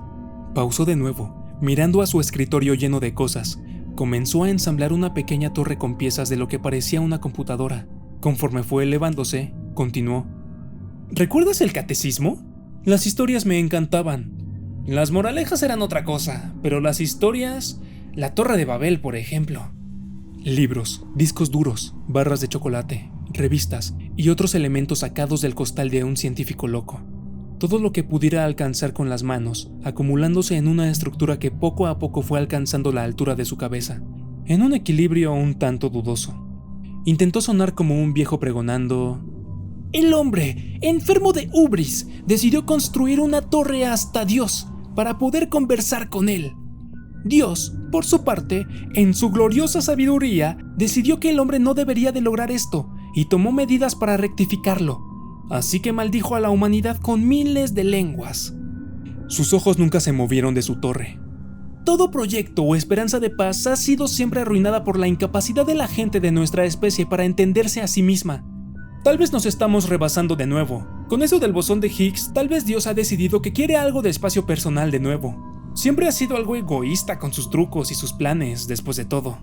Pausó de nuevo, mirando a su escritorio lleno de cosas. Comenzó a ensamblar una pequeña torre con piezas de lo que parecía una computadora. Conforme fue elevándose, continuó. ¿Recuerdas el catecismo? Las historias me encantaban. Las moralejas eran otra cosa, pero las historias... La Torre de Babel, por ejemplo. Libros, discos duros, barras de chocolate, revistas y otros elementos sacados del costal de un científico loco. Todo lo que pudiera alcanzar con las manos, acumulándose en una estructura que poco a poco fue alcanzando la altura de su cabeza, en un equilibrio un tanto dudoso. Intentó sonar como un viejo pregonando... El hombre, enfermo de ubris, decidió construir una torre hasta Dios para poder conversar con él. Dios, por su parte, en su gloriosa sabiduría, decidió que el hombre no debería de lograr esto y tomó medidas para rectificarlo. Así que maldijo a la humanidad con miles de lenguas. Sus ojos nunca se movieron de su torre. Todo proyecto o esperanza de paz ha sido siempre arruinada por la incapacidad de la gente de nuestra especie para entenderse a sí misma. Tal vez nos estamos rebasando de nuevo. Con eso del bosón de Higgs, tal vez Dios ha decidido que quiere algo de espacio personal de nuevo. Siempre ha sido algo egoísta con sus trucos y sus planes, después de todo.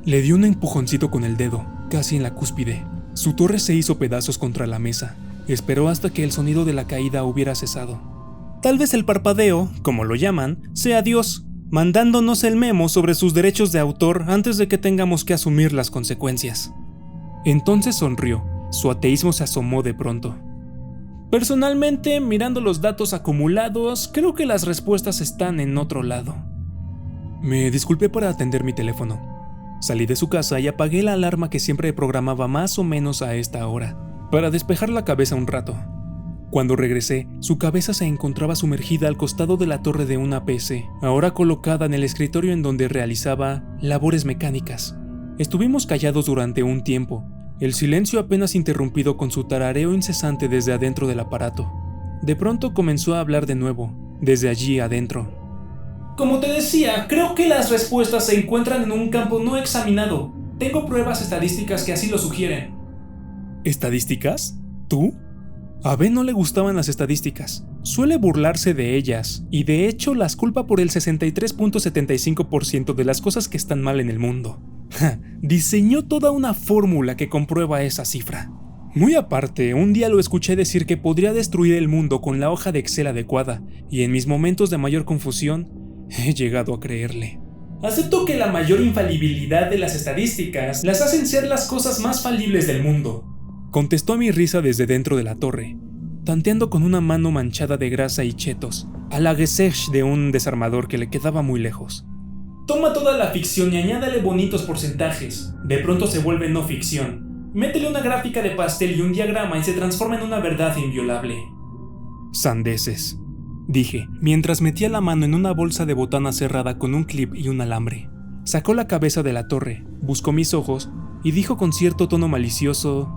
Le dio un empujoncito con el dedo, casi en la cúspide. Su torre se hizo pedazos contra la mesa. Esperó hasta que el sonido de la caída hubiera cesado. Tal vez el parpadeo, como lo llaman, sea Dios, mandándonos el memo sobre sus derechos de autor antes de que tengamos que asumir las consecuencias. Entonces sonrió. Su ateísmo se asomó de pronto. Personalmente, mirando los datos acumulados, creo que las respuestas están en otro lado. Me disculpé para atender mi teléfono. Salí de su casa y apagué la alarma que siempre programaba más o menos a esta hora, para despejar la cabeza un rato. Cuando regresé, su cabeza se encontraba sumergida al costado de la torre de una PC, ahora colocada en el escritorio en donde realizaba labores mecánicas. Estuvimos callados durante un tiempo, el silencio apenas interrumpido con su tarareo incesante desde adentro del aparato. De pronto comenzó a hablar de nuevo, desde allí adentro. Como te decía, creo que las respuestas se encuentran en un campo no examinado. Tengo pruebas estadísticas que así lo sugieren. ¿Estadísticas? ¿Tú? A Ben no le gustaban las estadísticas. Suele burlarse de ellas, y de hecho las culpa por el 63.75% de las cosas que están mal en el mundo. Diseñó toda una fórmula que comprueba esa cifra. Muy aparte, un día lo escuché decir que podría destruir el mundo con la hoja de Excel adecuada, y en mis momentos de mayor confusión, he llegado a creerle. Acepto que la mayor infalibilidad de las estadísticas las hacen ser las cosas más falibles del mundo, contestó a mi risa desde dentro de la torre, tanteando con una mano manchada de grasa y chetos, a la Gesech de un desarmador que le quedaba muy lejos. Toma toda la ficción y añádale bonitos porcentajes. De pronto se vuelve no ficción. Métele una gráfica de pastel y un diagrama y se transforma en una verdad inviolable. Sandeces, dije, mientras metía la mano en una bolsa de botana cerrada con un clip y un alambre. Sacó la cabeza de la torre, buscó mis ojos y dijo con cierto tono malicioso: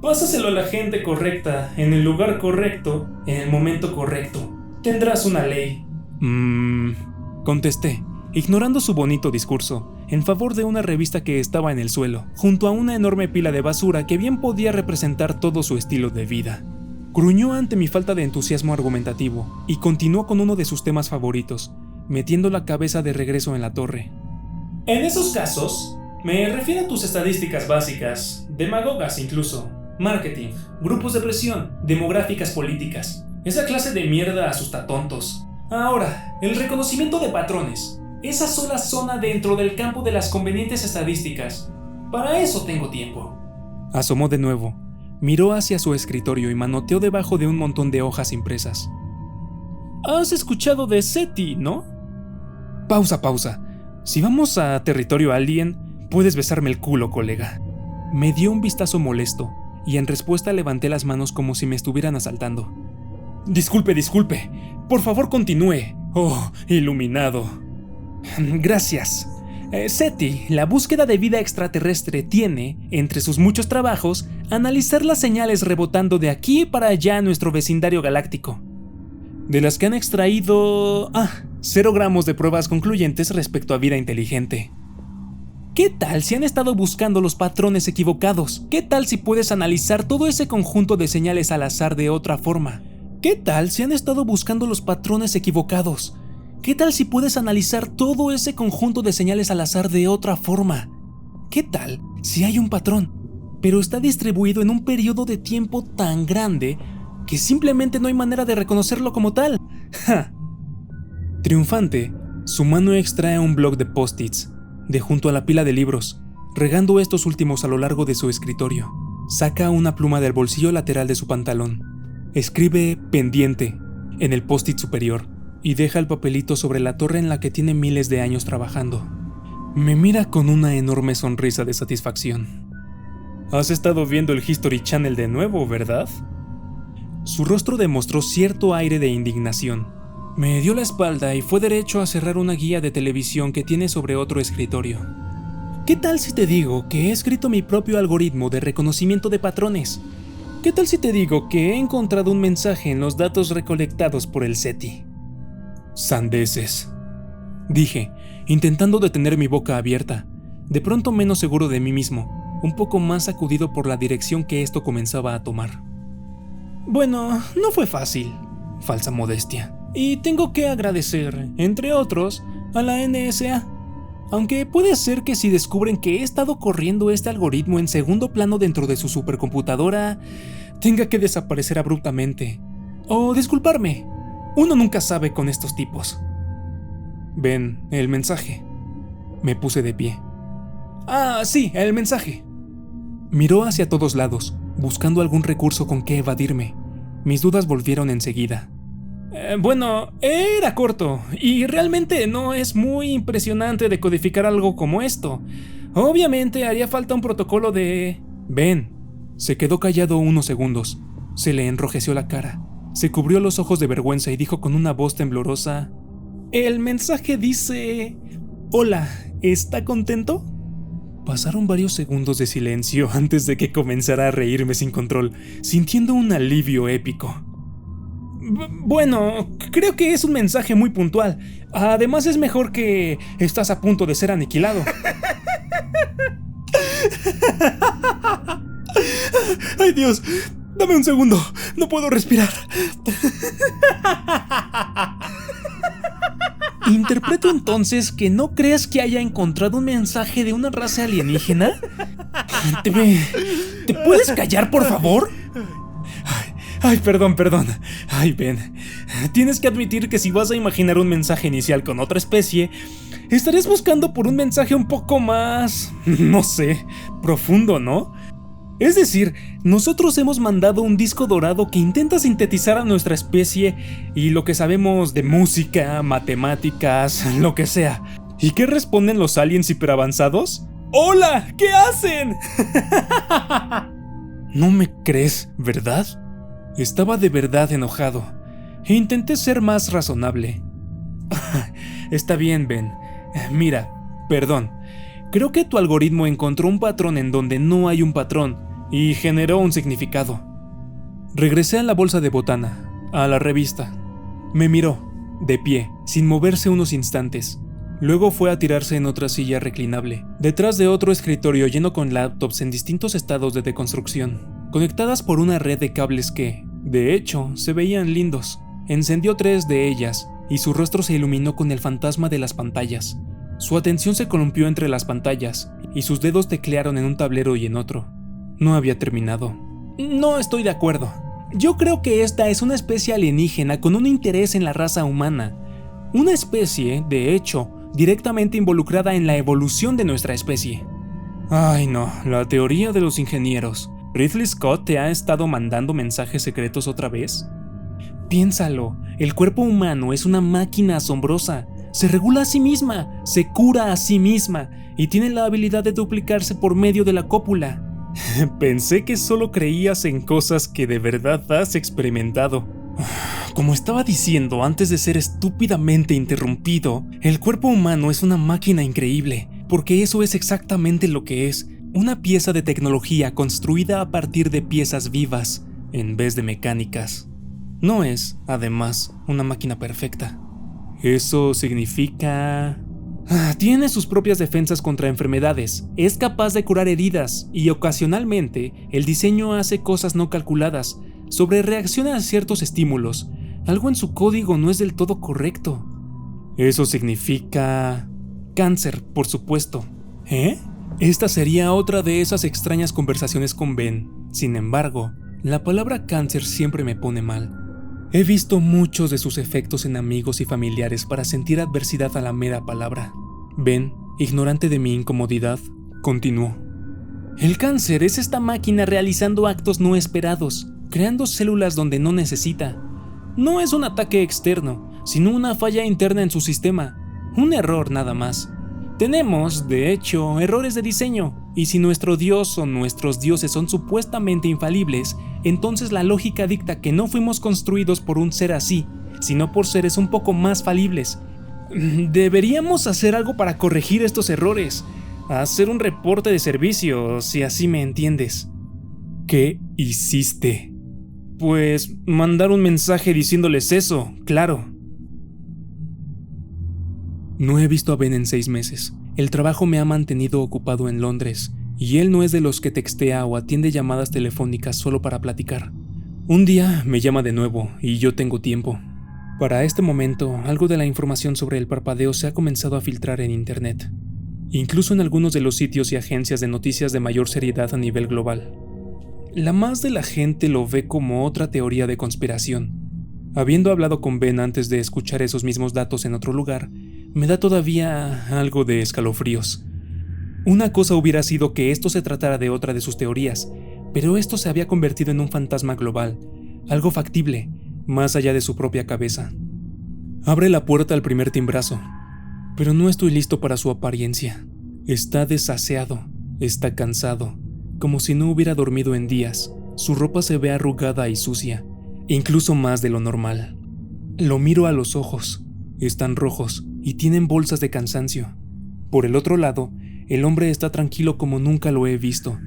pásaselo a la gente correcta, en el lugar correcto, en el momento correcto. Tendrás una ley. Contesté, ignorando su bonito discurso, en favor de una revista que estaba en el suelo, junto a una enorme pila de basura que bien podía representar todo su estilo de vida. Gruñó ante mi falta de entusiasmo argumentativo y continuó con uno de sus temas favoritos, metiendo la cabeza de regreso en la torre. En esos casos, me refiero a tus estadísticas básicas, demagogas incluso, marketing, grupos de presión, demográficas políticas. Esa clase de mierda asusta tontos. Ahora, el reconocimiento de patrones. Esa sola zona dentro del campo de las convenientes estadísticas. Para eso tengo tiempo. Asomó de nuevo, miró hacia su escritorio y manoteó debajo de un montón de hojas impresas. ¿Has escuchado de SETI, no? Pausa. Si vamos a territorio alien, puedes besarme el culo, colega. Me dio un vistazo molesto y en respuesta levanté las manos como si me estuvieran asaltando. Disculpe. Por favor, continúe. Oh, iluminado. Gracias. SETI, la búsqueda de vida extraterrestre, tiene, entre sus muchos trabajos, analizar las señales rebotando de aquí para allá a nuestro vecindario galáctico. De las que han extraído... 0 gramos de pruebas concluyentes respecto a vida inteligente. ¿Qué tal si han estado buscando los patrones equivocados? ¿Qué tal si puedes analizar todo ese conjunto de señales al azar de otra forma? ¿Qué tal si han estado buscando los patrones equivocados? ¿Qué tal si puedes analizar todo ese conjunto de señales al azar de otra forma? ¿Qué tal si hay un patrón, pero está distribuido en un periodo de tiempo tan grande que simplemente no hay manera de reconocerlo como tal? ¡Ja! Triunfante, su mano extrae un bloc de post-its de junto a la pila de libros, regando estos últimos a lo largo de su escritorio. Saca una pluma del bolsillo lateral de su pantalón. Escribe pendiente en el post-it superior y deja el papelito sobre la torre en la que tiene miles de años trabajando. Me mira con una enorme sonrisa de satisfacción. ¿Has estado viendo el History Channel de nuevo, verdad? Su rostro demostró cierto aire de indignación. Me dio la espalda y fue derecho a cerrar una guía de televisión que tiene sobre otro escritorio. ¿Qué tal si te digo que he escrito mi propio algoritmo de reconocimiento de patrones? ¿Qué tal si te digo que he encontrado un mensaje en los datos recolectados por el SETI? Sandeces, dije, intentando detener mi boca abierta, de pronto menos seguro de mí mismo, un poco más sacudido por la dirección que esto comenzaba a tomar. Bueno, no fue fácil, falsa modestia, y tengo que agradecer, entre otros, a la NSA. Aunque puede ser que si descubren que he estado corriendo este algoritmo en segundo plano dentro de su supercomputadora, tenga que desaparecer abruptamente. O disculparme, uno nunca sabe con estos tipos. Ven, el mensaje. Me puse de pie. Sí, el mensaje. Miró hacia todos lados, buscando algún recurso con que evadirme. Mis dudas volvieron enseguida. Bueno, era corto, y realmente no es muy impresionante decodificar algo como esto. Obviamente haría falta un protocolo de... Ven. Se quedó callado unos segundos. Se le enrojeció la cara. Se cubrió los ojos de vergüenza y dijo con una voz temblorosa: El mensaje dice... Hola, ¿está contento? Pasaron varios segundos de silencio antes de que comenzara a reírme sin control, sintiendo un alivio épico. Bueno, creo que es un mensaje muy puntual. Además es mejor que estás a punto de ser aniquilado. ¡Ay, Dios! Dame un segundo, no puedo respirar. ¿Interpreto entonces que no crees que haya encontrado un mensaje de una raza alienígena? ¿Te puedes callar, por favor? Ay, perdón. Ay, Ben. Tienes que admitir que si vas a imaginar un mensaje inicial con otra especie, estarías buscando por un mensaje un poco más... no sé, profundo, ¿no? Es decir, nosotros hemos mandado un disco dorado que intenta sintetizar a nuestra especie y lo que sabemos de música, matemáticas, lo que sea. ¿Y qué responden los aliens hiperavanzados? ¡Hola! ¿Qué hacen? No me crees, ¿verdad? Estaba de verdad enojado e intenté ser más razonable. Está bien, Ben. Mira, perdón. Creo que tu algoritmo encontró un patrón en donde no hay un patrón y generó un significado. Regresé a la bolsa de botana, a la revista. Me miró, de pie, sin moverse unos instantes. Luego fue a tirarse en otra silla reclinable, detrás de otro escritorio lleno con laptops en distintos estados de deconstrucción, conectadas por una red de cables que, De hecho, se veían lindos. Encendió 3 de ellas y su rostro se iluminó con el fantasma de las pantallas. Su atención se columpió entre las pantallas y sus dedos teclearon en un tablero y en otro. No había terminado. No estoy de acuerdo. Yo creo que esta es una especie alienígena con un interés en la raza humana. Una especie, de hecho, directamente involucrada en la evolución de nuestra especie. Ay no, la teoría de los ingenieros. ¿Ridley Scott te ha estado mandando mensajes secretos otra vez? Piénsalo, el cuerpo humano es una máquina asombrosa. Se regula a sí misma, se cura a sí misma y tiene la habilidad de duplicarse por medio de la cópula. Pensé que solo creías en cosas que de verdad has experimentado. Como estaba diciendo antes de ser estúpidamente interrumpido, el cuerpo humano es una máquina increíble, porque eso es exactamente lo que es, una pieza de tecnología construida a partir de piezas vivas, en vez de mecánicas. No es, además, una máquina perfecta. Eso significa... tiene sus propias defensas contra enfermedades, es capaz de curar heridas y ocasionalmente el diseño hace cosas no calculadas, sobrereacciona a ciertos estímulos. Algo en su código no es del todo correcto. Eso significa... cáncer, por supuesto. ¿Eh? Esta sería otra de esas extrañas conversaciones con Ben. Sin embargo, la palabra cáncer siempre me pone mal. He visto muchos de sus efectos en amigos y familiares para sentir adversidad a la mera palabra. Ben, ignorante de mi incomodidad, continuó. El cáncer es esta máquina realizando actos no esperados, creando células donde no necesita. No es un ataque externo, sino una falla interna en su sistema. Un error nada más. Tenemos, de hecho, errores de diseño, y si nuestro dios o nuestros dioses son supuestamente infalibles, entonces la lógica dicta que no fuimos construidos por un ser así, sino por seres un poco más falibles. Deberíamos hacer algo para corregir estos errores, hacer un reporte de servicio, si así me entiendes. ¿Qué hiciste? Pues mandar un mensaje diciéndoles eso, claro. No he visto a Ben en 6 meses. El trabajo me ha mantenido ocupado en Londres, y él no es de los que textea o atiende llamadas telefónicas solo para platicar. Un día me llama de nuevo, y yo tengo tiempo. Para este momento, algo de la información sobre el parpadeo se ha comenzado a filtrar en internet, incluso en algunos de los sitios y agencias de noticias de mayor seriedad a nivel global. La más de la gente lo ve como otra teoría de conspiración. Habiendo hablado con Ben antes de escuchar esos mismos datos en otro lugar, me da todavía algo de escalofríos. Una cosa hubiera sido que esto se tratara de otra de sus teorías, pero esto se había convertido en un fantasma global, algo factible, más allá de su propia cabeza. Abre la puerta al primer timbrazo, pero no estoy listo para su apariencia. Está desaseado, está cansado, como si no hubiera dormido en días. Su ropa se ve arrugada y sucia, incluso más de lo normal. Lo miro a los ojos, están rojos y tienen bolsas de cansancio. Por el otro lado, el hombre está tranquilo como nunca lo he visto.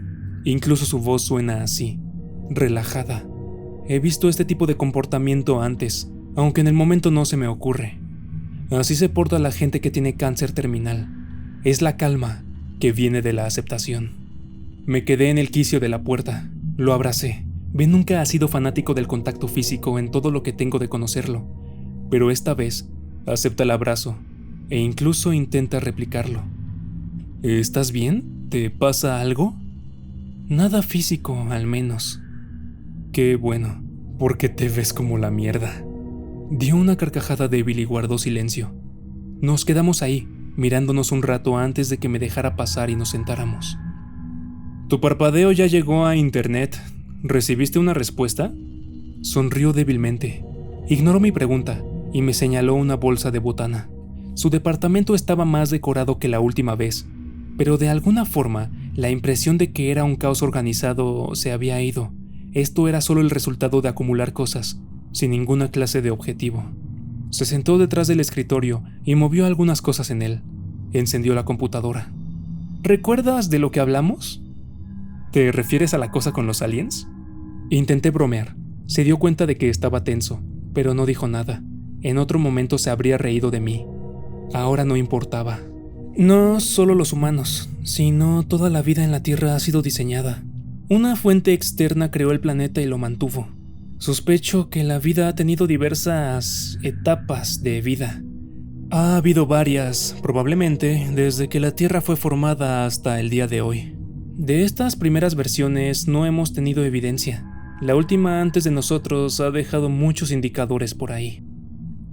Incluso su voz suena así, relajada. He visto este tipo de comportamiento antes, aunque en el momento no se me ocurre. Así se porta la gente que tiene cáncer terminal. Es la calma que viene de la aceptación. Me quedé en el quicio de la puerta, lo abracé. Ben nunca ha sido fanático del contacto físico en todo lo que tengo de conocerlo, pero esta vez acepta el abrazo e incluso intenta replicarlo. ¿Estás bien? ¿Te pasa algo? Nada físico, al menos. Qué bueno, porque te ves como la mierda. Dio una carcajada débil y guardó silencio. Nos quedamos ahí, mirándonos un rato antes de que me dejara pasar y nos sentáramos. ¿Tu parpadeo ya llegó a internet? ¿Recibiste una respuesta? Sonrió débilmente. Ignoró mi pregunta y me señaló una bolsa de botana. Su departamento estaba más decorado que la última vez, pero de alguna forma la impresión de que era un caos organizado se había ido. Esto era solo el resultado de acumular cosas, sin ninguna clase de objetivo. Se sentó detrás del escritorio y movió algunas cosas en él. Encendió la computadora. ¿Recuerdas de lo que hablamos? ¿Te refieres a la cosa con los aliens? Intenté bromear. Se dio cuenta de que estaba tenso, pero no dijo nada. En otro momento se habría reído de mí. Ahora no importaba. No solo los humanos, sino toda la vida en la Tierra ha sido diseñada. Una fuente externa creó el planeta y lo mantuvo. Sospecho que la vida ha tenido diversas etapas de vida. Ha habido varias, probablemente, desde que la Tierra fue formada hasta el día de hoy. De estas primeras versiones no hemos tenido evidencia. La última antes de nosotros ha dejado muchos indicadores por ahí.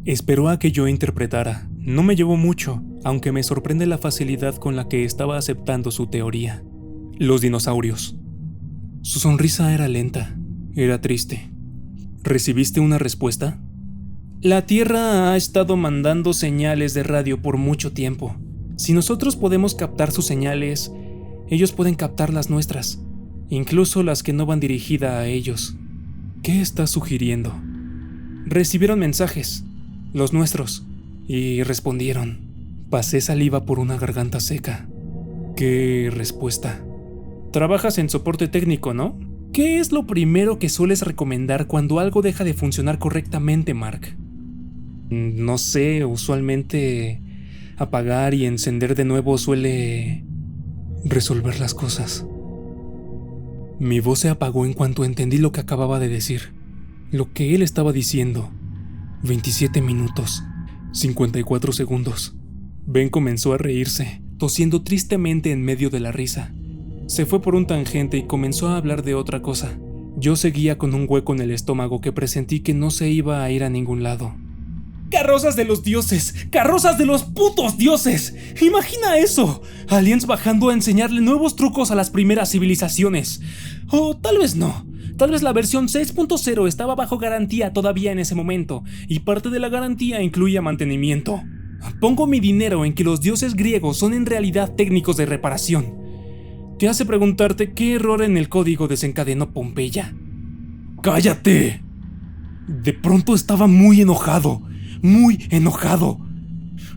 Esperó a que yo interpretara. No me llevó mucho, aunque me sorprende la facilidad con la que estaba aceptando su teoría. Los dinosaurios. Su sonrisa era lenta, era triste. ¿Recibiste una respuesta? La Tierra ha estado mandando señales de radio por mucho tiempo. Si nosotros podemos captar sus señales, ellos pueden captar las nuestras, incluso las que no van dirigidas a ellos. ¿Qué estás sugiriendo? Recibieron mensajes, los nuestros, y respondieron. Pasé saliva por una garganta seca. ¿Qué respuesta? Trabajas en soporte técnico, ¿no? ¿Qué es lo primero que sueles recomendar cuando algo deja de funcionar correctamente, Mark? No sé, usualmente apagar y encender de nuevo suele resolver las cosas. Mi voz se apagó en cuanto entendí lo que acababa de decir. Lo que él estaba diciendo. 27 minutos, 54 segundos. Ben comenzó a reírse, tosiendo tristemente en medio de la risa. Se fue por un tangente y comenzó a hablar de otra cosa. Yo seguía con un hueco en el estómago que presentí que no se iba a ir a ningún lado. ¡Carrozas de los dioses! ¡Carrozas de los putos dioses! ¡Imagina eso! Aliens bajando a enseñarle nuevos trucos a las primeras civilizaciones. O tal vez no. Tal vez la versión 6.0 estaba bajo garantía todavía en ese momento, y parte de la garantía incluía mantenimiento. Pongo mi dinero en que los dioses griegos son en realidad técnicos de reparación. Te hace preguntarte qué error en el código desencadenó Pompeya. ¡Cállate! De pronto estaba muy enojado. Muy enojado.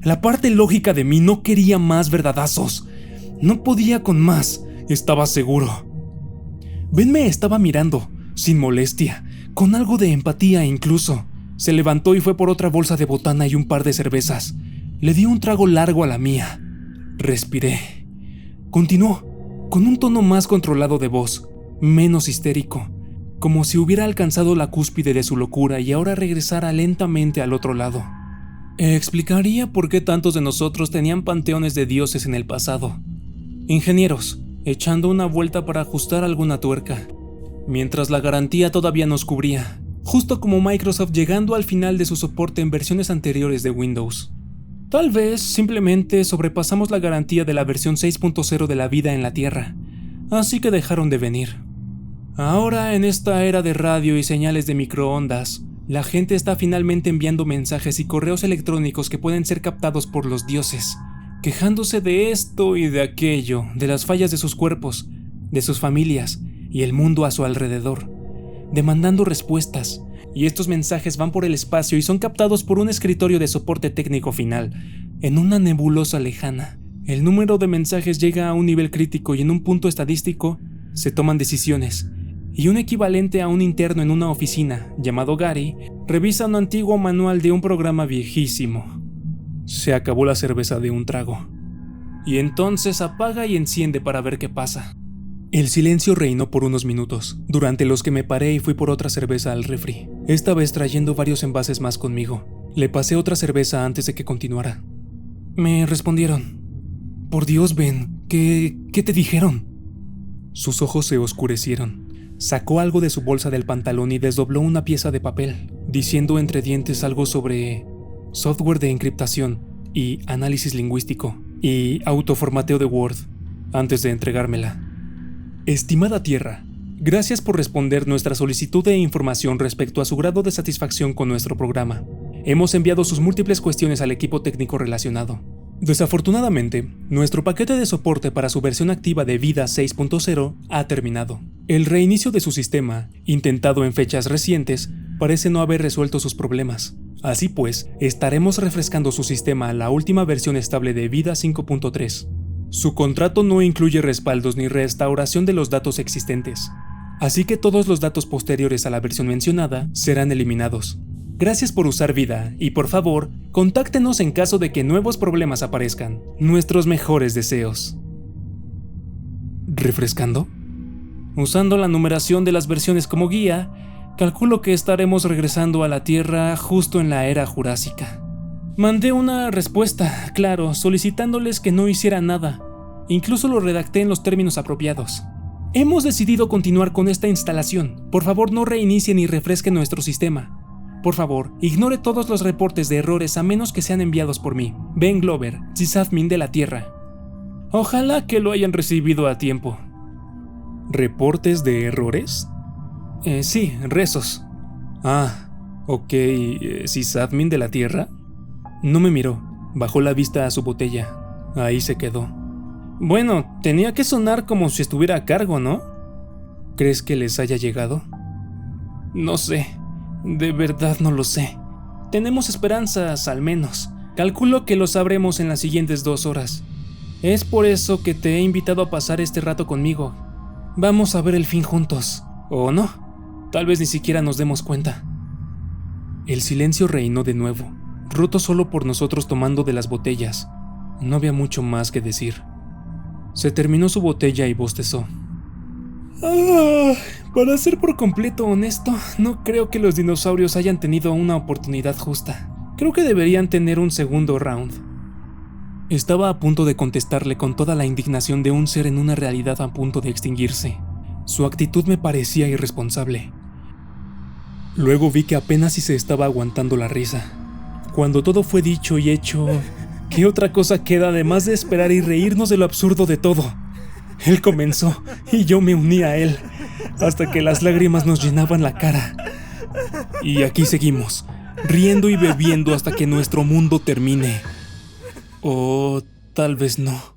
La parte lógica de mí no quería más verdadazos. No podía con más, estaba seguro. Ben me estaba mirando, sin molestia, con algo de empatía incluso. Se levantó y fue por otra bolsa de botana y un par de cervezas. Le di un trago largo a la mía. Respiré. Continuó, con un tono más controlado de voz, menos histérico, como si hubiera alcanzado la cúspide de su locura y ahora regresara lentamente al otro lado. Explicaría por qué tantos de nosotros tenían panteones de dioses en el pasado. Ingenieros, echando una vuelta para ajustar alguna tuerca, mientras la garantía todavía nos cubría, justo como Microsoft llegando al final de su soporte en versiones anteriores de Windows. Tal vez simplemente sobrepasamos la garantía de la versión 6.0 de la vida en la Tierra, así que dejaron de venir. Ahora, en esta era de radio y señales de microondas, la gente está finalmente enviando mensajes y correos electrónicos que pueden ser captados por los dioses, quejándose de esto y de aquello, de las fallas de sus cuerpos, de sus familias y el mundo a su alrededor, demandando respuestas, y estos mensajes van por el espacio y son captados por un escritorio de soporte técnico final, en una nebulosa lejana. El número de mensajes llega a un nivel crítico y en un punto estadístico se toman decisiones, y un equivalente a un interno en una oficina, llamado Gary, revisa un antiguo manual de un programa viejísimo. Se acabó la cerveza de un trago, y entonces apaga y enciende para ver qué pasa. El silencio reinó por unos minutos, durante los que me paré y fui por otra cerveza al refri, esta vez trayendo varios envases más conmigo. Le pasé otra cerveza antes de que continuara. Me respondieron. Por Dios, Ben, ¿qué te dijeron? Sus ojos se oscurecieron. Sacó algo de su bolsa del pantalón y desdobló una pieza de papel, diciendo entre dientes algo sobre software de encriptación y análisis lingüístico y autoformateo de Word, antes de entregármela. Estimada Tierra, gracias por responder nuestra solicitud de información respecto a su grado de satisfacción con nuestro programa. Hemos enviado sus múltiples cuestiones al equipo técnico relacionado. Desafortunadamente, nuestro paquete de soporte para su versión activa de Vida 6.0 ha terminado. El reinicio de su sistema, intentado en fechas recientes, parece no haber resuelto sus problemas. Así pues, estaremos refrescando su sistema a la última versión estable de Vida 5.3. Su contrato no incluye respaldos ni restauración de los datos existentes, así que todos los datos posteriores a la versión mencionada serán eliminados. Gracias por usar Vida y por favor, contáctenos en caso de que nuevos problemas aparezcan. Nuestros mejores deseos. ¿Refrescando? Usando la numeración de las versiones como guía, Calculo que estaremos regresando a la Tierra justo en la era jurásica. Mandé una respuesta, claro, solicitándoles que no hicieran nada. Incluso lo redacté en los términos apropiados. Hemos decidido continuar con esta instalación. Por favor, no reinicie ni refresque nuestro sistema. Por favor, ignore todos los reportes de errores a menos que sean enviados por mí, Ben Glover, sysadmin de la Tierra. Ojalá que lo hayan recibido a tiempo. ¿Reportes de errores? Sí, rezos. Ah, ok, sysadmin de la Tierra. No me miró, bajó la vista a su botella. Ahí se quedó. Bueno, tenía que sonar como si estuviera a cargo, ¿no? ¿Crees que les haya llegado? No sé, de verdad no lo sé. Tenemos esperanzas, al menos. Calculo que lo sabremos en las siguientes 2 horas. Es por eso que te he invitado a pasar este rato conmigo. Vamos a ver el fin juntos, ¿o no? Tal vez ni siquiera nos demos cuenta. El silencio reinó de nuevo, roto solo por nosotros tomando de las botellas. No había mucho más que decir. Se terminó su botella y bostezó. Para ser por completo honesto, no creo que los dinosaurios hayan tenido una oportunidad justa. Creo que deberían tener un segundo round. Estaba a punto de contestarle con toda la indignación de un ser en una realidad a punto de extinguirse. Su actitud me parecía irresponsable. Luego vi que apenas si se estaba aguantando la risa. Cuando todo fue dicho y hecho, ¿qué otra cosa queda además de esperar y reírnos de lo absurdo de todo? Él comenzó y yo me uní a él, hasta que las lágrimas nos llenaban la cara. Y aquí seguimos, riendo y bebiendo hasta que nuestro mundo termine. O tal vez no.